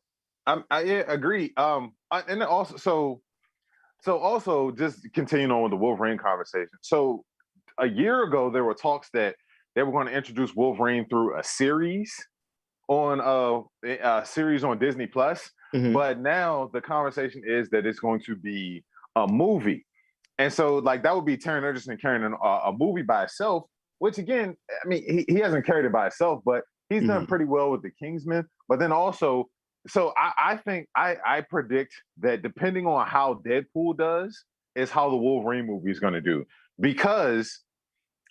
I agree. And also, also just continuing on with the Wolverine conversation. So a year ago, there were talks that they were going to introduce Wolverine through a series on Disney Plus. Mm-hmm. But now the conversation is that it's going to be a movie. And so, like, that would be Taron Egerton carrying a movie by itself, which, again, I mean, he hasn't carried it by itself, but he's done pretty well with the Kingsman. But then also, so I think I predict that depending on how Deadpool does is how the Wolverine movie is going to do. Because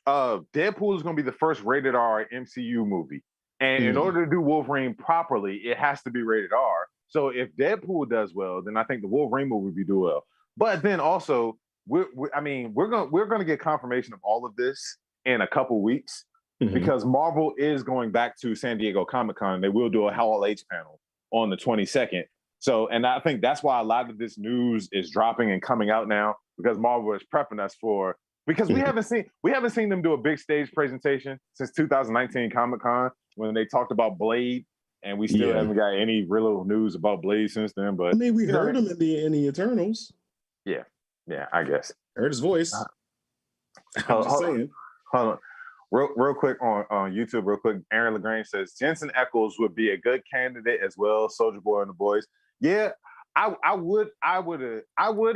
Deadpool is going to be the first rated R MCU movie. And in order to do Wolverine properly, it has to be rated R. So if Deadpool does well, then I think the Wolverine movie will do well. But then also, we're going to get confirmation of all of this in a couple weeks, because Marvel is going back to San Diego Comic-Con. They will do a Hall H panel on the 22nd. So, and I think that's why a lot of this news is dropping and coming out now, because Marvel is prepping us for, because we haven't seen them do a big stage presentation since 2019 Comic-Con when they talked about Blade, and we still haven't got any real news about Blade since then. But I mean, we heard him in the Eternals. Yeah, I guess. Heard his voice. I'm just saying. Hold on. Real quick on YouTube, real quick. Aaron LaGrange says Jensen Ackles would be a good candidate as well. Soldier Boy and the Boys. Yeah, I would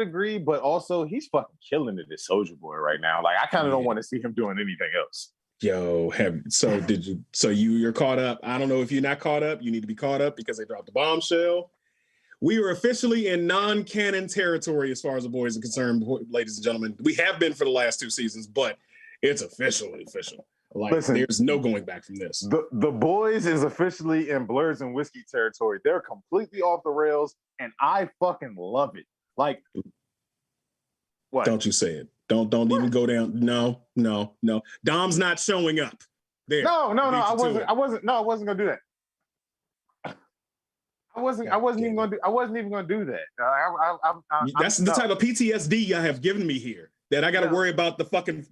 agree, but also he's fucking killing it as Soldier Boy right now. Like, I kind of don't want to see him doing anything else. Yo, you're caught up. I don't know if you're not caught up. You need to be caught up because they dropped the bombshell. We are officially in non-canon territory as far as The Boys are concerned, ladies and gentlemen. We have been for the last 2 seasons, but it's officially official. Like, listen, there's no going back from this. The Boys is officially in Blerds and Whiskey territory. They're completely off the rails, and I fucking love it. Like, what? Don't you say it. Don't even go down. No. Dom's not showing up. There. No, I wasn't gonna do that. I wasn't even gonna do that. That's the type of PTSD I have given me here. That I got to worry about the fucking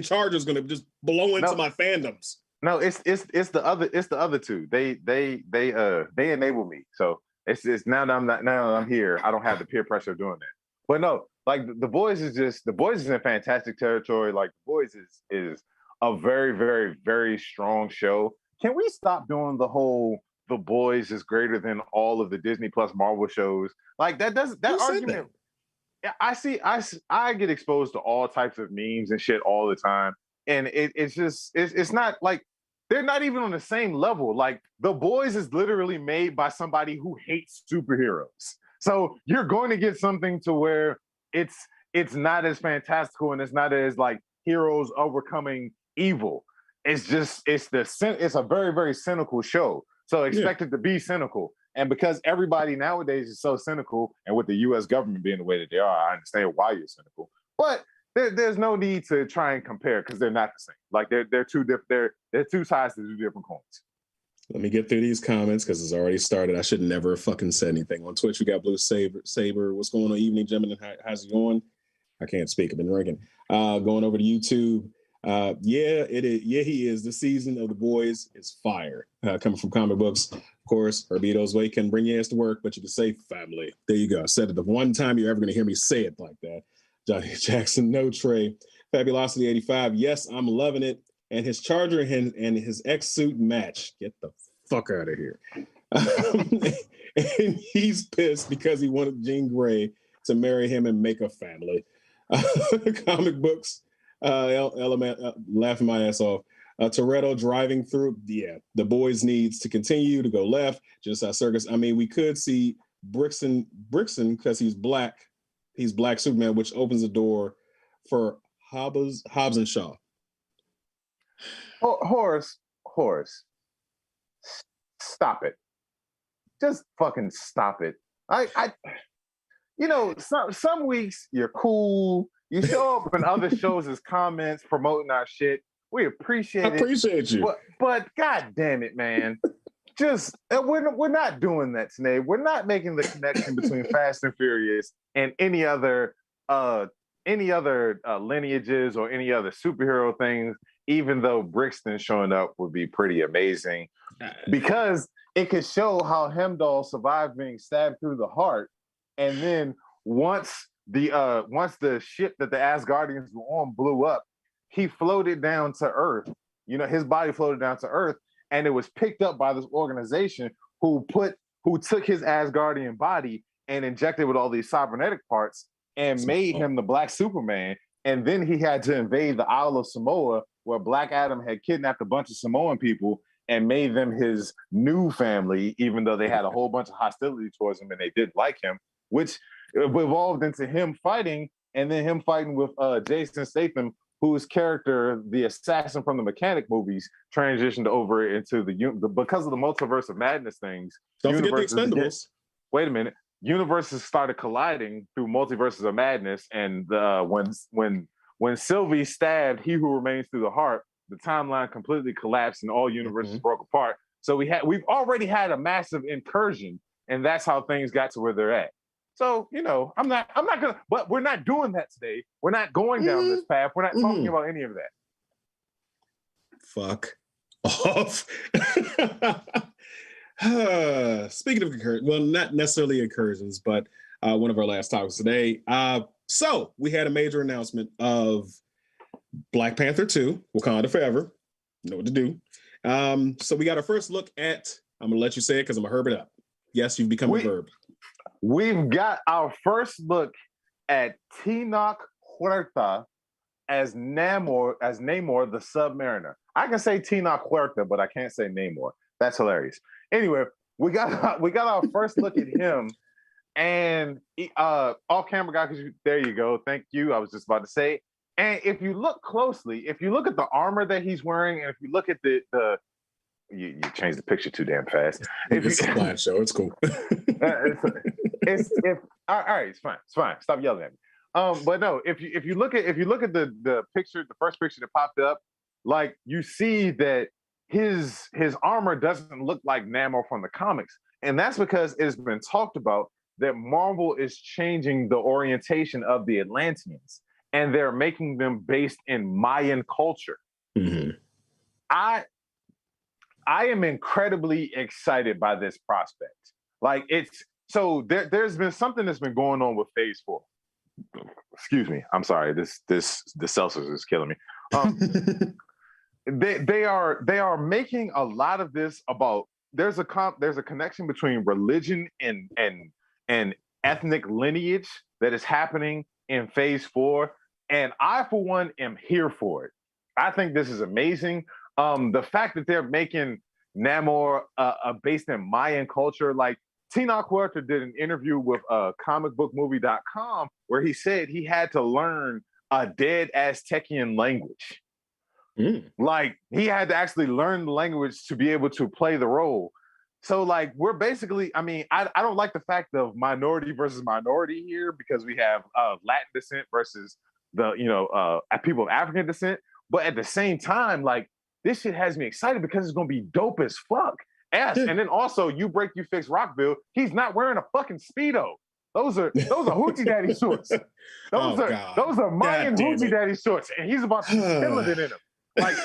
Chargers going to just blow into my fandoms. No, it's the other two. They enable me. So it's now that I'm here, I don't have the peer pressure of doing that. But no, like the boys is in fantastic territory. Like the boys is a very, very, very strong show. Can we stop doing the whole The Boys is greater than all of the Disney Plus Marvel shows? Like that argument. I get exposed to all types of memes and shit all the time, and it's not like they're not even on the same level. Like The Boys is literally made by somebody who hates superheroes, so you're going to get something to where it's not as fantastical and it's not as like heroes overcoming evil. It's a very, very cynical show, so expect it to be cynical. And because everybody nowadays is so cynical, and with the U.S. government being the way that they are, I understand why you're cynical. But there's no need to try and compare because they're not the same. Like they're two different. They're two sides to two different coins. Let me get through these comments because it's already started. I should never fucking say anything on Twitch. We got Blue Saber. What's going on, evening, gentlemen? How's it going? I can't speak. I've been drinking. Going over to YouTube. Yeah, it is. Yeah, he is. The season of The Boys is fire. Coming from comic books, of course. Herbito's way can bring your ass to work, but you can say family. There you go. I said it the one time you're ever going to hear me say it like that. Johnny Jackson, no Trey. Fabulosity 85. Yes, I'm loving it. And his Charger and his X-suit match. Get the fuck out of here. And he's pissed because he wanted Jean Grey to marry him and make a family. Comic books. Element, laughing my ass off. Toretto driving through. Yeah, The Boys needs to continue to go left. Just as Circus. I mean, we could see Brixton because he's black. He's Black Superman, which opens the door for Hobbs and Shaw. Horace, stop it. Just fucking stop it. Some weeks you're cool. You show up in other shows as comments promoting our shit. We appreciate it. I appreciate you. But god damn it, man. Just we're not doing that today. We're not making the connection between Fast and Furious and any other lineages or any other superhero things, even though Brixton showing up would be pretty amazing. Because it could show how Heimdall survived being stabbed through the heart, and then once the ship that the Asgardians were on blew up, he floated down to Earth. His body floated down to Earth, and it was picked up by this organization who took his Asgardian body and injected with all these cybernetic parts and made him the Black Superman. And then he had to invade the Isle of Samoa, where Black Adam had kidnapped a bunch of Samoan people and made them his new family, even though they had a whole bunch of hostility towards him and they didn't like him, which evolved into him fighting, and then him fighting with Jason Statham, whose character, the assassin from the Mechanic movies, transitioned over into because of the multiverse of madness things. Don't forget the Expendables. Wait a minute. Universes started colliding through multiverses of madness, and when Sylvie stabbed He Who Remains Through the Heart, the timeline completely collapsed and all universes broke apart. So we've already had a massive incursion, and that's how things got to where they're at. So, I'm not gonna, but we're not doing that today. We're not going down this path. We're not talking about any of that. Fuck off. Speaking of incursions, well, not necessarily incursions, but one of our last topics today. So we had a major announcement of Black Panther 2, Wakanda Forever. You know what to do. So we got our first look at, I'm going to let you say it because I'm going to herb it up. Yes, you've become a verb. We've got our first look at Tenoch Huerta as Namor, the Submariner. I can say Tenoch Huerta, but I can't say Namor. That's hilarious. Anyway, we got our first look at him, and off camera guy, because there you go. Thank you. I was just about to say. And if you look closely, if you look at the armor that he's wearing, and if you look at you changed the picture too damn fast. It's a slideshow. It's cool. All right, it's fine. Stop yelling at me. But no, if you look at the picture, the first picture that popped up, like you see that his armor doesn't look like Namor from the comics. And that's because it's been talked about that Marvel is changing the orientation of the Atlanteans, and they're making them based in Mayan culture. Mm-hmm. I am incredibly excited by this prospect. Like, it's so there's been something that's been going on with Phase 4. Excuse me. I'm sorry. The Celsius is killing me. They are making a lot of this about there's a connection between religion and ethnic lineage that is happening in Phase 4, and I for one am here for it. I think this is amazing. The fact that they're making Namor based in Mayan culture, like Tinoch Huerta did an interview with comicbookmovie.com where he said he had to learn a dead Aztecian language. Like, he had to actually learn the language to be able to play the role. So, like, we're basically, I mean, I don't like the fact of minority versus minority here, because we have Latin descent versus the, people of African descent. But at the same time, like, this shit has me excited because it's going to be dope as fuck. Yes. And then also, You Break, You Fix Rockville, he's not wearing a fucking Speedo. Those are Hoochie Daddy shorts. Those are Mayan Hoochie Daddy shorts, and he's about to be killing it in them. Like,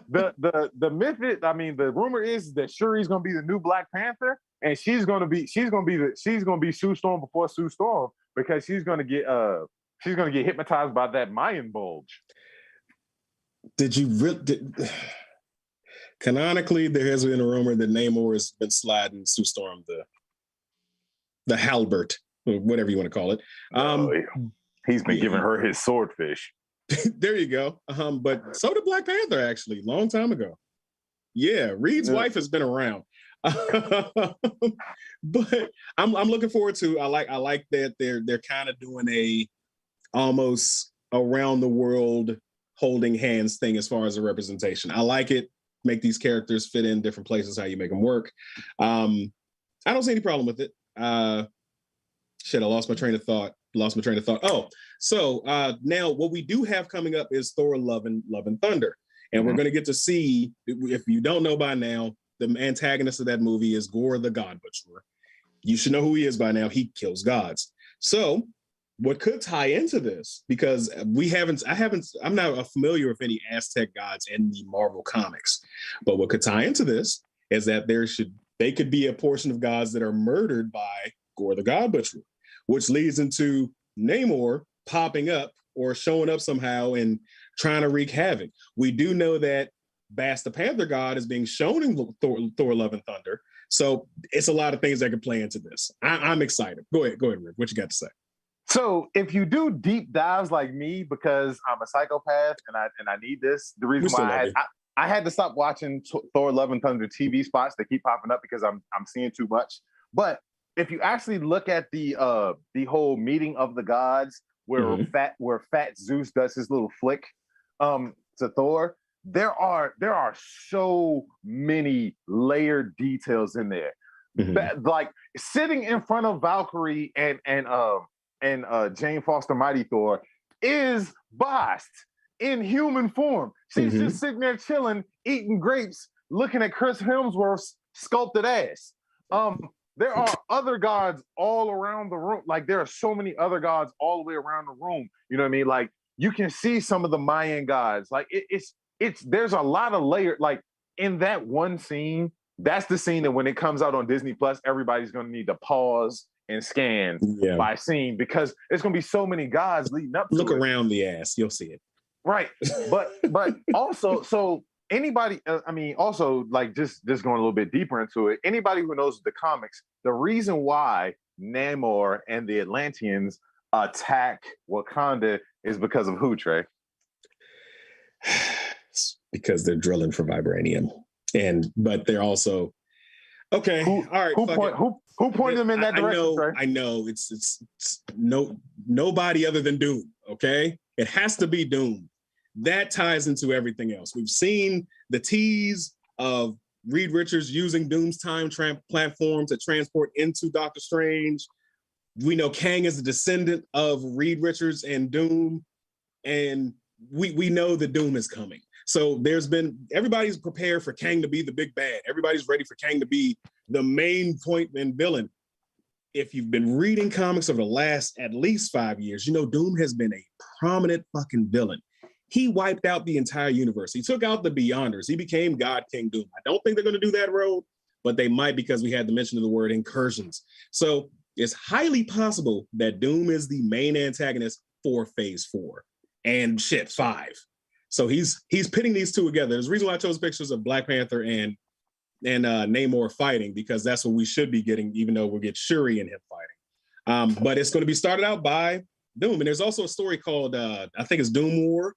the myth is, I mean, the rumor is that Shuri's gonna be the new Black Panther, and she's gonna be Sue Storm before Sue Storm, because she's gonna get hypnotized by that Mayan bulge. Did you really? Canonically, there has been a rumor that Namor has been sliding Sue Storm the halbert, or whatever you want to call it. He's been giving her his swordfish. There you go. But so did Black Panther, actually, long time ago. Yeah, Reed's wife has been around. But I'm looking forward to. I like that they're kind of doing a almost around the world holding hands thing as far as the representation. I like it. Make these characters fit in different places, how you make them work. I don't see any problem with it. Shit, I lost my train of thought. Oh, so now what we do have coming up is Thor: Love and Thunder. And we're going to get to see, if you don't know by now, the antagonist of that movie is Gore the God Butcherer. You should know who he is by now. He kills gods. So what could tie into this, because I'm not familiar with any Aztec gods in the Marvel comics, but what could tie into this is that they could be a portion of gods that are murdered by Gore the God Butcherer, which leads into Namor popping up or showing up somehow and trying to wreak havoc. We do know that Bast the Panther God is being shown in Thor: Love and Thunder. So it's a lot of things that could play into this. I'm excited. Go ahead, Rick. What you got to say? So if you do deep dives like me, because I'm a psychopath and I need this, the reason why I had to stop watching Thor: Love and Thunder TV spots that keep popping up because I'm seeing too much. But if you actually look at the whole meeting of the gods, where Fat Zeus does his little flick to Thor, there are so many layered details in there. Like sitting in front of Valkyrie and Jane Foster Mighty Thor is Bast in human form. She's just sitting there chilling, eating grapes, looking at Chris Hemsworth's sculpted ass. There are other gods all around the room. Like, there are so many other gods all the way around the room. You know what I mean? Like, you can see some of the Mayan gods. Like, there's a lot of layer. Like, in that one scene, that's the scene that when it comes out on Disney Plus, everybody's going to need to pause and scan by scene, because it's going to be so many gods leading up to Look around the ass. You'll see it. Right. But also, so anybody, also, like, just going a little bit deeper into it, anybody who knows the comics, the reason why Namor and the Atlanteans attack Wakanda is because of who, Trey? Because they're drilling for vibranium. But they're also okay. All right. Who pointed them in that direction? Trey? I know. It's nobody other than Doom. Okay, it has to be Doom. That ties into everything else. We've seen the tease of Reed Richards using Doom's time platform to transport into Doctor Strange. We know Kang is a descendant of Reed Richards and Doom, and we know that Doom is coming. So everybody's prepared for Kang to be the big bad. Everybody's ready for Kang to be the main point and villain. If you've been reading comics over the last at least 5 years, you know Doom has been a prominent fucking villain. He wiped out the entire universe. He took out the Beyonders. He became God King Doom. I don't think they're going to do that road, but they might because we had the mention of the word incursions. So it's highly possible that Doom is the main antagonist for Phase 4 and 5. So he's pitting these two together. There's a reason why I chose pictures of Black Panther and Namor fighting, because that's what we should be getting, even though we'll get Shuri and him fighting. But it's going to be started out by Doom. And there's also a story called, I think it's Doom War,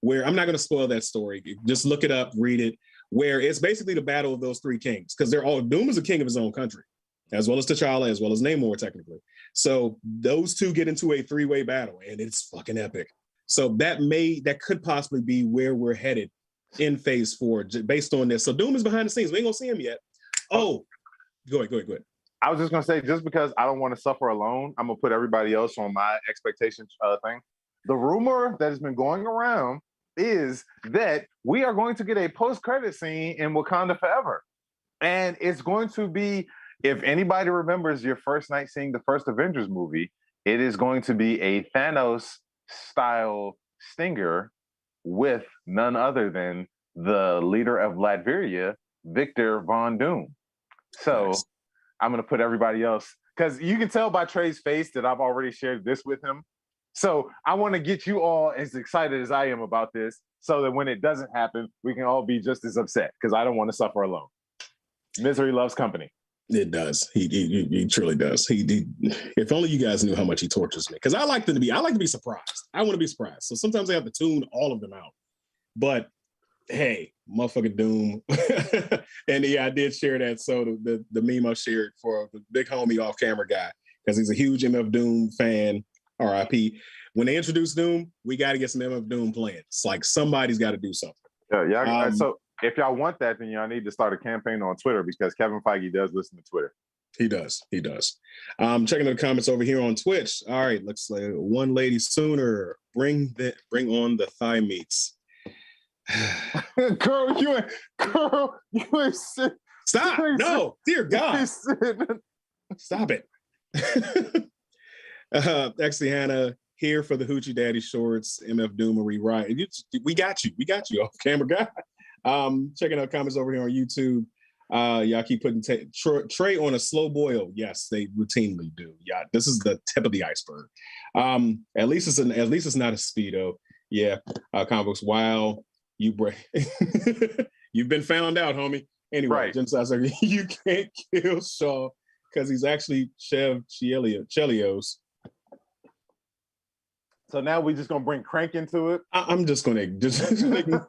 where I'm not going to spoil that story. Just look it up, read it, where it's basically the battle of those three kings, because Doom is a king of his own country, as well as T'Challa, as well as Namor, technically. So those two get into a three-way battle, and it's fucking epic. So that could possibly be where we're headed in Phase 4, based on this. So Doom is behind the scenes. We ain't gonna see him yet. Oh, go ahead. I was just gonna say, just because I don't want to suffer alone, I'm gonna put everybody else on my expectations thing. The rumor that has been going around is that we are going to get a post-credit scene in Wakanda Forever. And it's going to be, if anybody remembers your first night seeing the first Avengers movie, it is going to be a Thanos-style stinger with none other than the leader of Latveria, Victor Von Doom. So nice. I'm going to put everybody else, because you can tell by Trey's face that I've already shared this with him. So I want to get you all as excited as I am about this, so that when it doesn't happen, we can all be just as upset, because I don't want to suffer alone. Misery loves company. It does. He truly does. If only you guys knew how much he tortures me, because I like to be surprised. I want to be surprised. So sometimes I have to tune all of them out. But hey, motherfucking Doom. And yeah, I did share that. So the meme I shared for the big homie off camera guy, because he's a huge MF Doom fan. RIP. When they introduce Doom, we got to get some MF Doom playing. It's like somebody's got to do something. Yeah. So if y'all want that, then y'all need to start a campaign on Twitter, because Kevin Feige does listen to Twitter. He does. Checking the comments over here on Twitch. All right, looks like one lady sooner. Bring on the thigh meats. Girl, you ain't shit. Stop! No, dear God, stop it. Actually, Hannah here for the Hoochie Daddy shorts. MF Doom and rewrite. We got you off camera guy. Checking out comments over here on YouTube. Y'all keep putting Trey on a slow boil. Yes, they routinely do. Yeah, this is the tip of the iceberg. At least it's not a speedo. Yeah, comic books. Wow, you've been found out, homie. Anyway, right. Jim says you can't kill Shaw because he's actually Chev Chelios. So now we're just gonna bring Crank into it. I'm just gonna ignore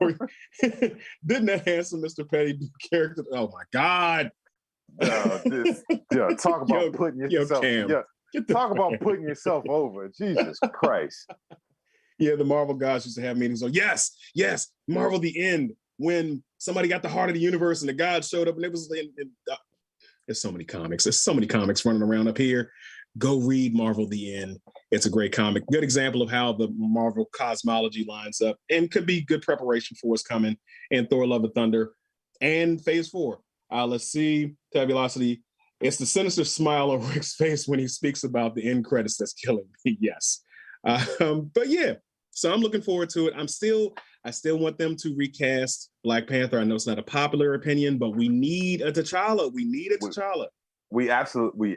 you. Didn't that handsome Mr. Petty do character? Oh my God! Talk about putting yourself. Talk about putting yourself over. Jesus Christ! Yeah, the Marvel guys used to have meetings on. Yes, Marvel the End, when somebody got the heart of the universe and the gods showed up, and it was. There's so many comics. There's so many comics running around up here. Go read Marvel the End. It's a great comic. Good example of how the Marvel cosmology lines up, and could be good preparation for what's coming in Thor: Love and Thunder and Phase 4. Let's see, Tabulosity. It's the sinister smile on Rick's face when he speaks about the end credits that's killing me. Yes. But yeah, so I'm looking forward to it. I still want them to recast Black Panther. I know it's not a popular opinion, but we need a T'Challa. T'Challa. We absolutely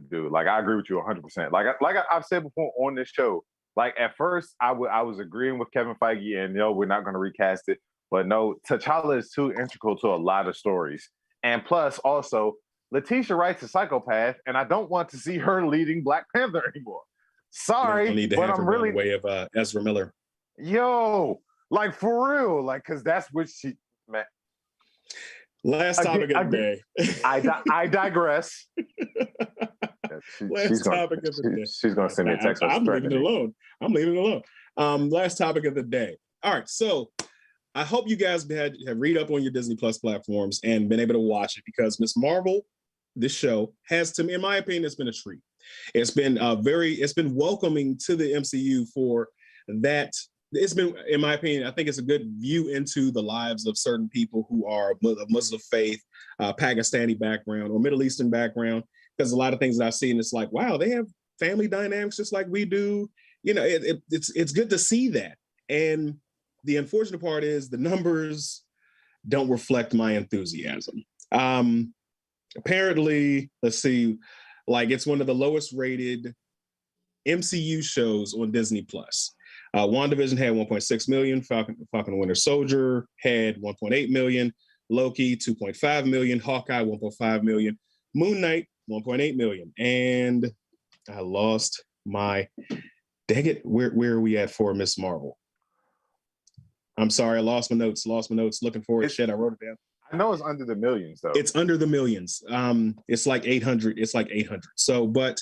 do. Like, I agree with you 100%. Like I've said before on this show, like at first I was agreeing with Kevin Feige and we're not going to recast it. But no, T'Challa is too integral to a lot of stories. And plus also, Letitia Wright's a psychopath, and I don't want to see her leading Black Panther anymore. Sorry, I need to but have I'm her really way of Ezra Miller. Yo, like for real, like, because that's what she, man. Last topic of the day. I digress. Last topic of the day. She's going to send me a text. I'm leaving it alone. Last topic of the day. All right, so I hope you guys have read up on your Disney Plus platforms and been able to watch it, because Miss Marvel, this show, has, to me, in my opinion, it's been a treat. It's been welcoming to the MCU for that it's been, in my opinion, I think it's a good view into the lives of certain people who are of Muslim faith, Pakistani background, or Middle Eastern background. Because a lot of things that I've seen, it's like, wow, they have family dynamics just like we do. You know, it's good to see that. And the unfortunate part is the numbers don't reflect my enthusiasm. Apparently, let's see, like it's one of the lowest rated MCU shows on Disney Plus. WandaVision had 1.6 million. Falcon and Winter Soldier had 1.8 million. Loki, 2.5 million. Hawkeye, 1.5 million. Moon Knight, 1.8 million. And I lost my, dang it, where are we at for Miss Marvel? I'm sorry, I lost my notes. Looking for it. Shit, I wrote it down. I know it's under the millions, though. It's under the millions. It's like 800. It's like 800. So, but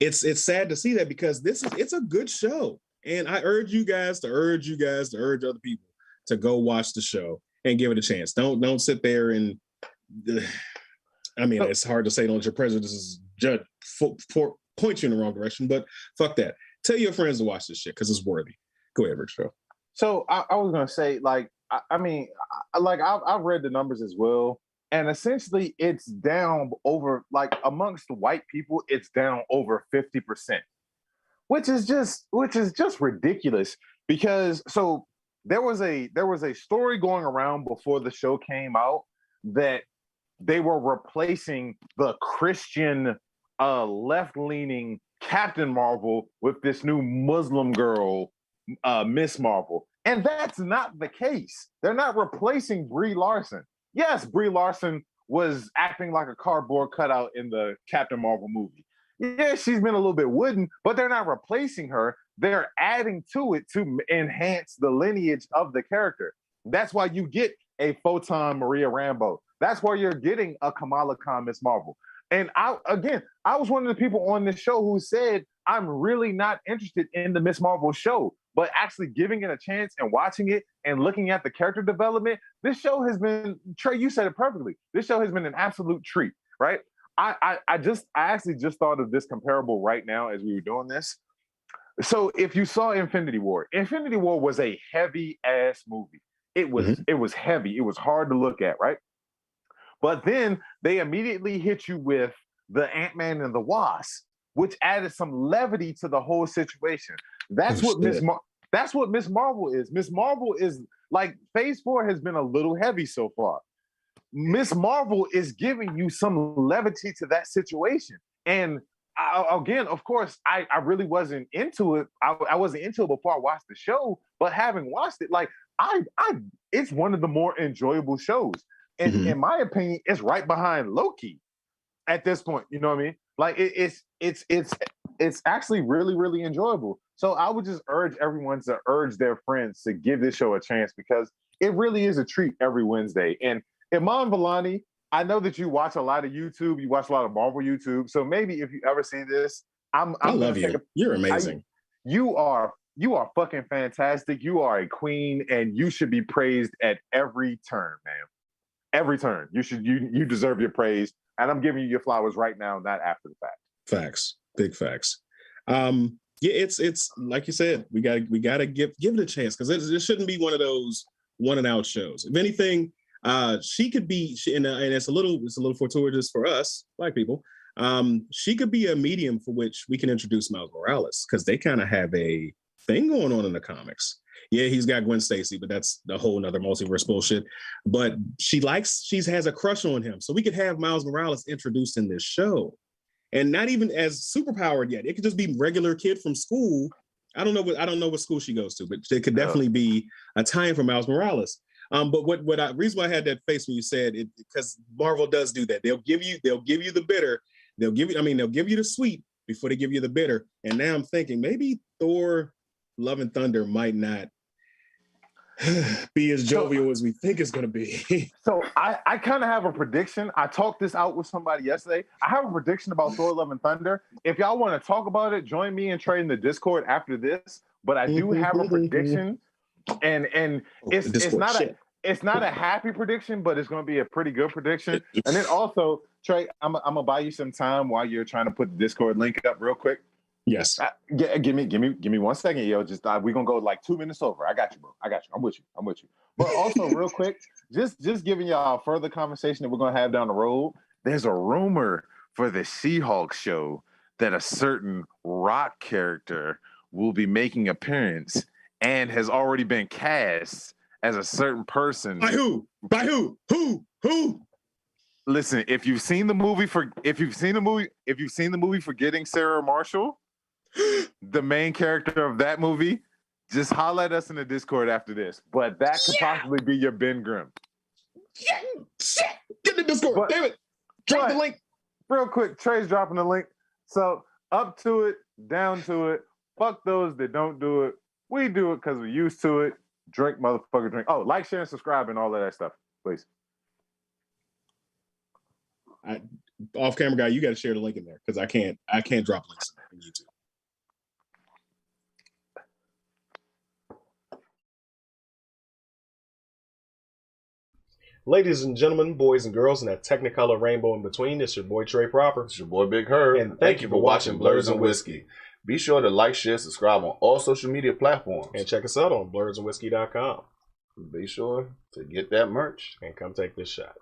it's sad to see that because it's a good show. And I urge you guys to urge other people to go watch the show and give it a chance. Don't sit there and, I mean, it's hard to say don't let your prejudices judge point you in the wrong direction, but fuck that. Tell your friends to watch this shit because it's worthy. Go ahead, Rich. So I was gonna say, like, I've read the numbers as well, and essentially it's down over, like, amongst the white people, it's down over 50%. Which is just ridiculous because so there was a story going around before the show came out that they were replacing the Christian left-leaning Captain Marvel with this new Muslim girl, Miss Marvel. And that's not the case. They're not replacing Brie Larson. Yes, Brie Larson was acting like a cardboard cutout in the Captain Marvel movie. Yeah, she's been a little bit wooden, but they're not replacing her. They're adding to it to enhance the lineage of the character. That's why you get a Photon Maria Rambeau. That's why you're getting a Kamala Khan Miss Marvel. And I was one of the people on this show who said, I'm really not interested in the Miss Marvel show, but actually giving it a chance and watching it and looking at the character development, this show has been, Trey, you said it perfectly. This show has been an absolute treat, right? I actually just thought of this comparable right now as we were doing this. So if you saw Infinity War was a heavy ass movie. It was heavy. It was hard to look at, right? But then they immediately hit you with the Ant-Man and the Wasp, which added some levity to the whole situation. That's what Miss Marvel is. Miss Marvel is like Phase 4 has been a little heavy so far. Miss Marvel is giving you some levity to that situation. And again, of course, I really wasn't into it. I wasn't into it before I watched the show, but having watched it, like it's one of the more enjoyable shows. And in my opinion, it's right behind Loki at this point. You know what I mean? Like it's actually really, really enjoyable. So I would just urge everyone to urge their friends to give this show a chance because it really is a treat every Wednesday. And Iman Vellani, I know that you watch a lot of YouTube. You watch a lot of Marvel YouTube. So maybe if you ever see this, I love you. You're amazing. You are fucking fantastic. You are a queen, and you should be praised at every turn, man. Every turn. You deserve your praise. And I'm giving you your flowers right now, not after the fact. Facts. Big facts. Yeah, it's like you said, we gotta give it a chance because it shouldn't be one of those one and out shows. If anything, she could be, and it's a little fortuitous for us, Black people. She could be a medium for which we can introduce Miles Morales because they kind of have a thing going on in the comics. Yeah, he's got Gwen Stacy, but that's the whole nother multiverse bullshit. But she has a crush on him, so we could have Miles Morales introduced in this show, and not even as superpowered yet. It could just be regular kid from school. I don't know what school she goes to, but it could definitely be a tie-in for Miles Morales. But reason why I had that face when you said it, because Marvel does do that. They'll give you the bitter. They'll give you the sweet before they give you the bitter. And now I'm thinking maybe Thor: Love and Thunder might not be as jovial as we think it's going to be. So I kind of have a prediction. I talked this out with somebody yesterday. I have a prediction about Thor: Love and Thunder. If y'all want to talk about it, join me and Trey in the Discord after this. But I do have a prediction, and it's not a happy prediction, but it's going to be a pretty good prediction. And then also, Trey, I'm gonna buy you some time while you're trying to put the Discord link up real quick. Yes. Give me 1 second, yo. Just we're gonna go like 2 minutes over. I got you, bro. I got you. I'm with you. But also, real quick, just giving y'all further conversation that we're gonna have down the road. There's a rumor for the She-Hulk show that a certain Rock character will be making appearance and has already been cast as a certain person. By who? Who? Listen, if you've seen the movie Forgetting Sarah Marshall, the main character of that movie, just holler at us in the Discord after this. But that could possibly be your Ben Grimm. Shit. Get the Discord. Damn it. Drop the link. Real quick, Trey's dropping the link. So up to it, down to it. Fuck those that don't do it. We do it because we're used to it. Drink, motherfucker, drink. Oh, like, share, and subscribe, and all of that stuff, please. Off camera guy, you got to share the link in there because I can't drop links on YouTube. Ladies and gentlemen, boys and girls, and that technicolor rainbow in between, it's your boy Trey Proper. It's your boy Big Herb. And thank you for watching Blerds and Whiskey. Be sure to like, share, subscribe on all social media platforms. And check us out on blerdsandwhiskey.com. Be sure to get that merch. And come take this shot.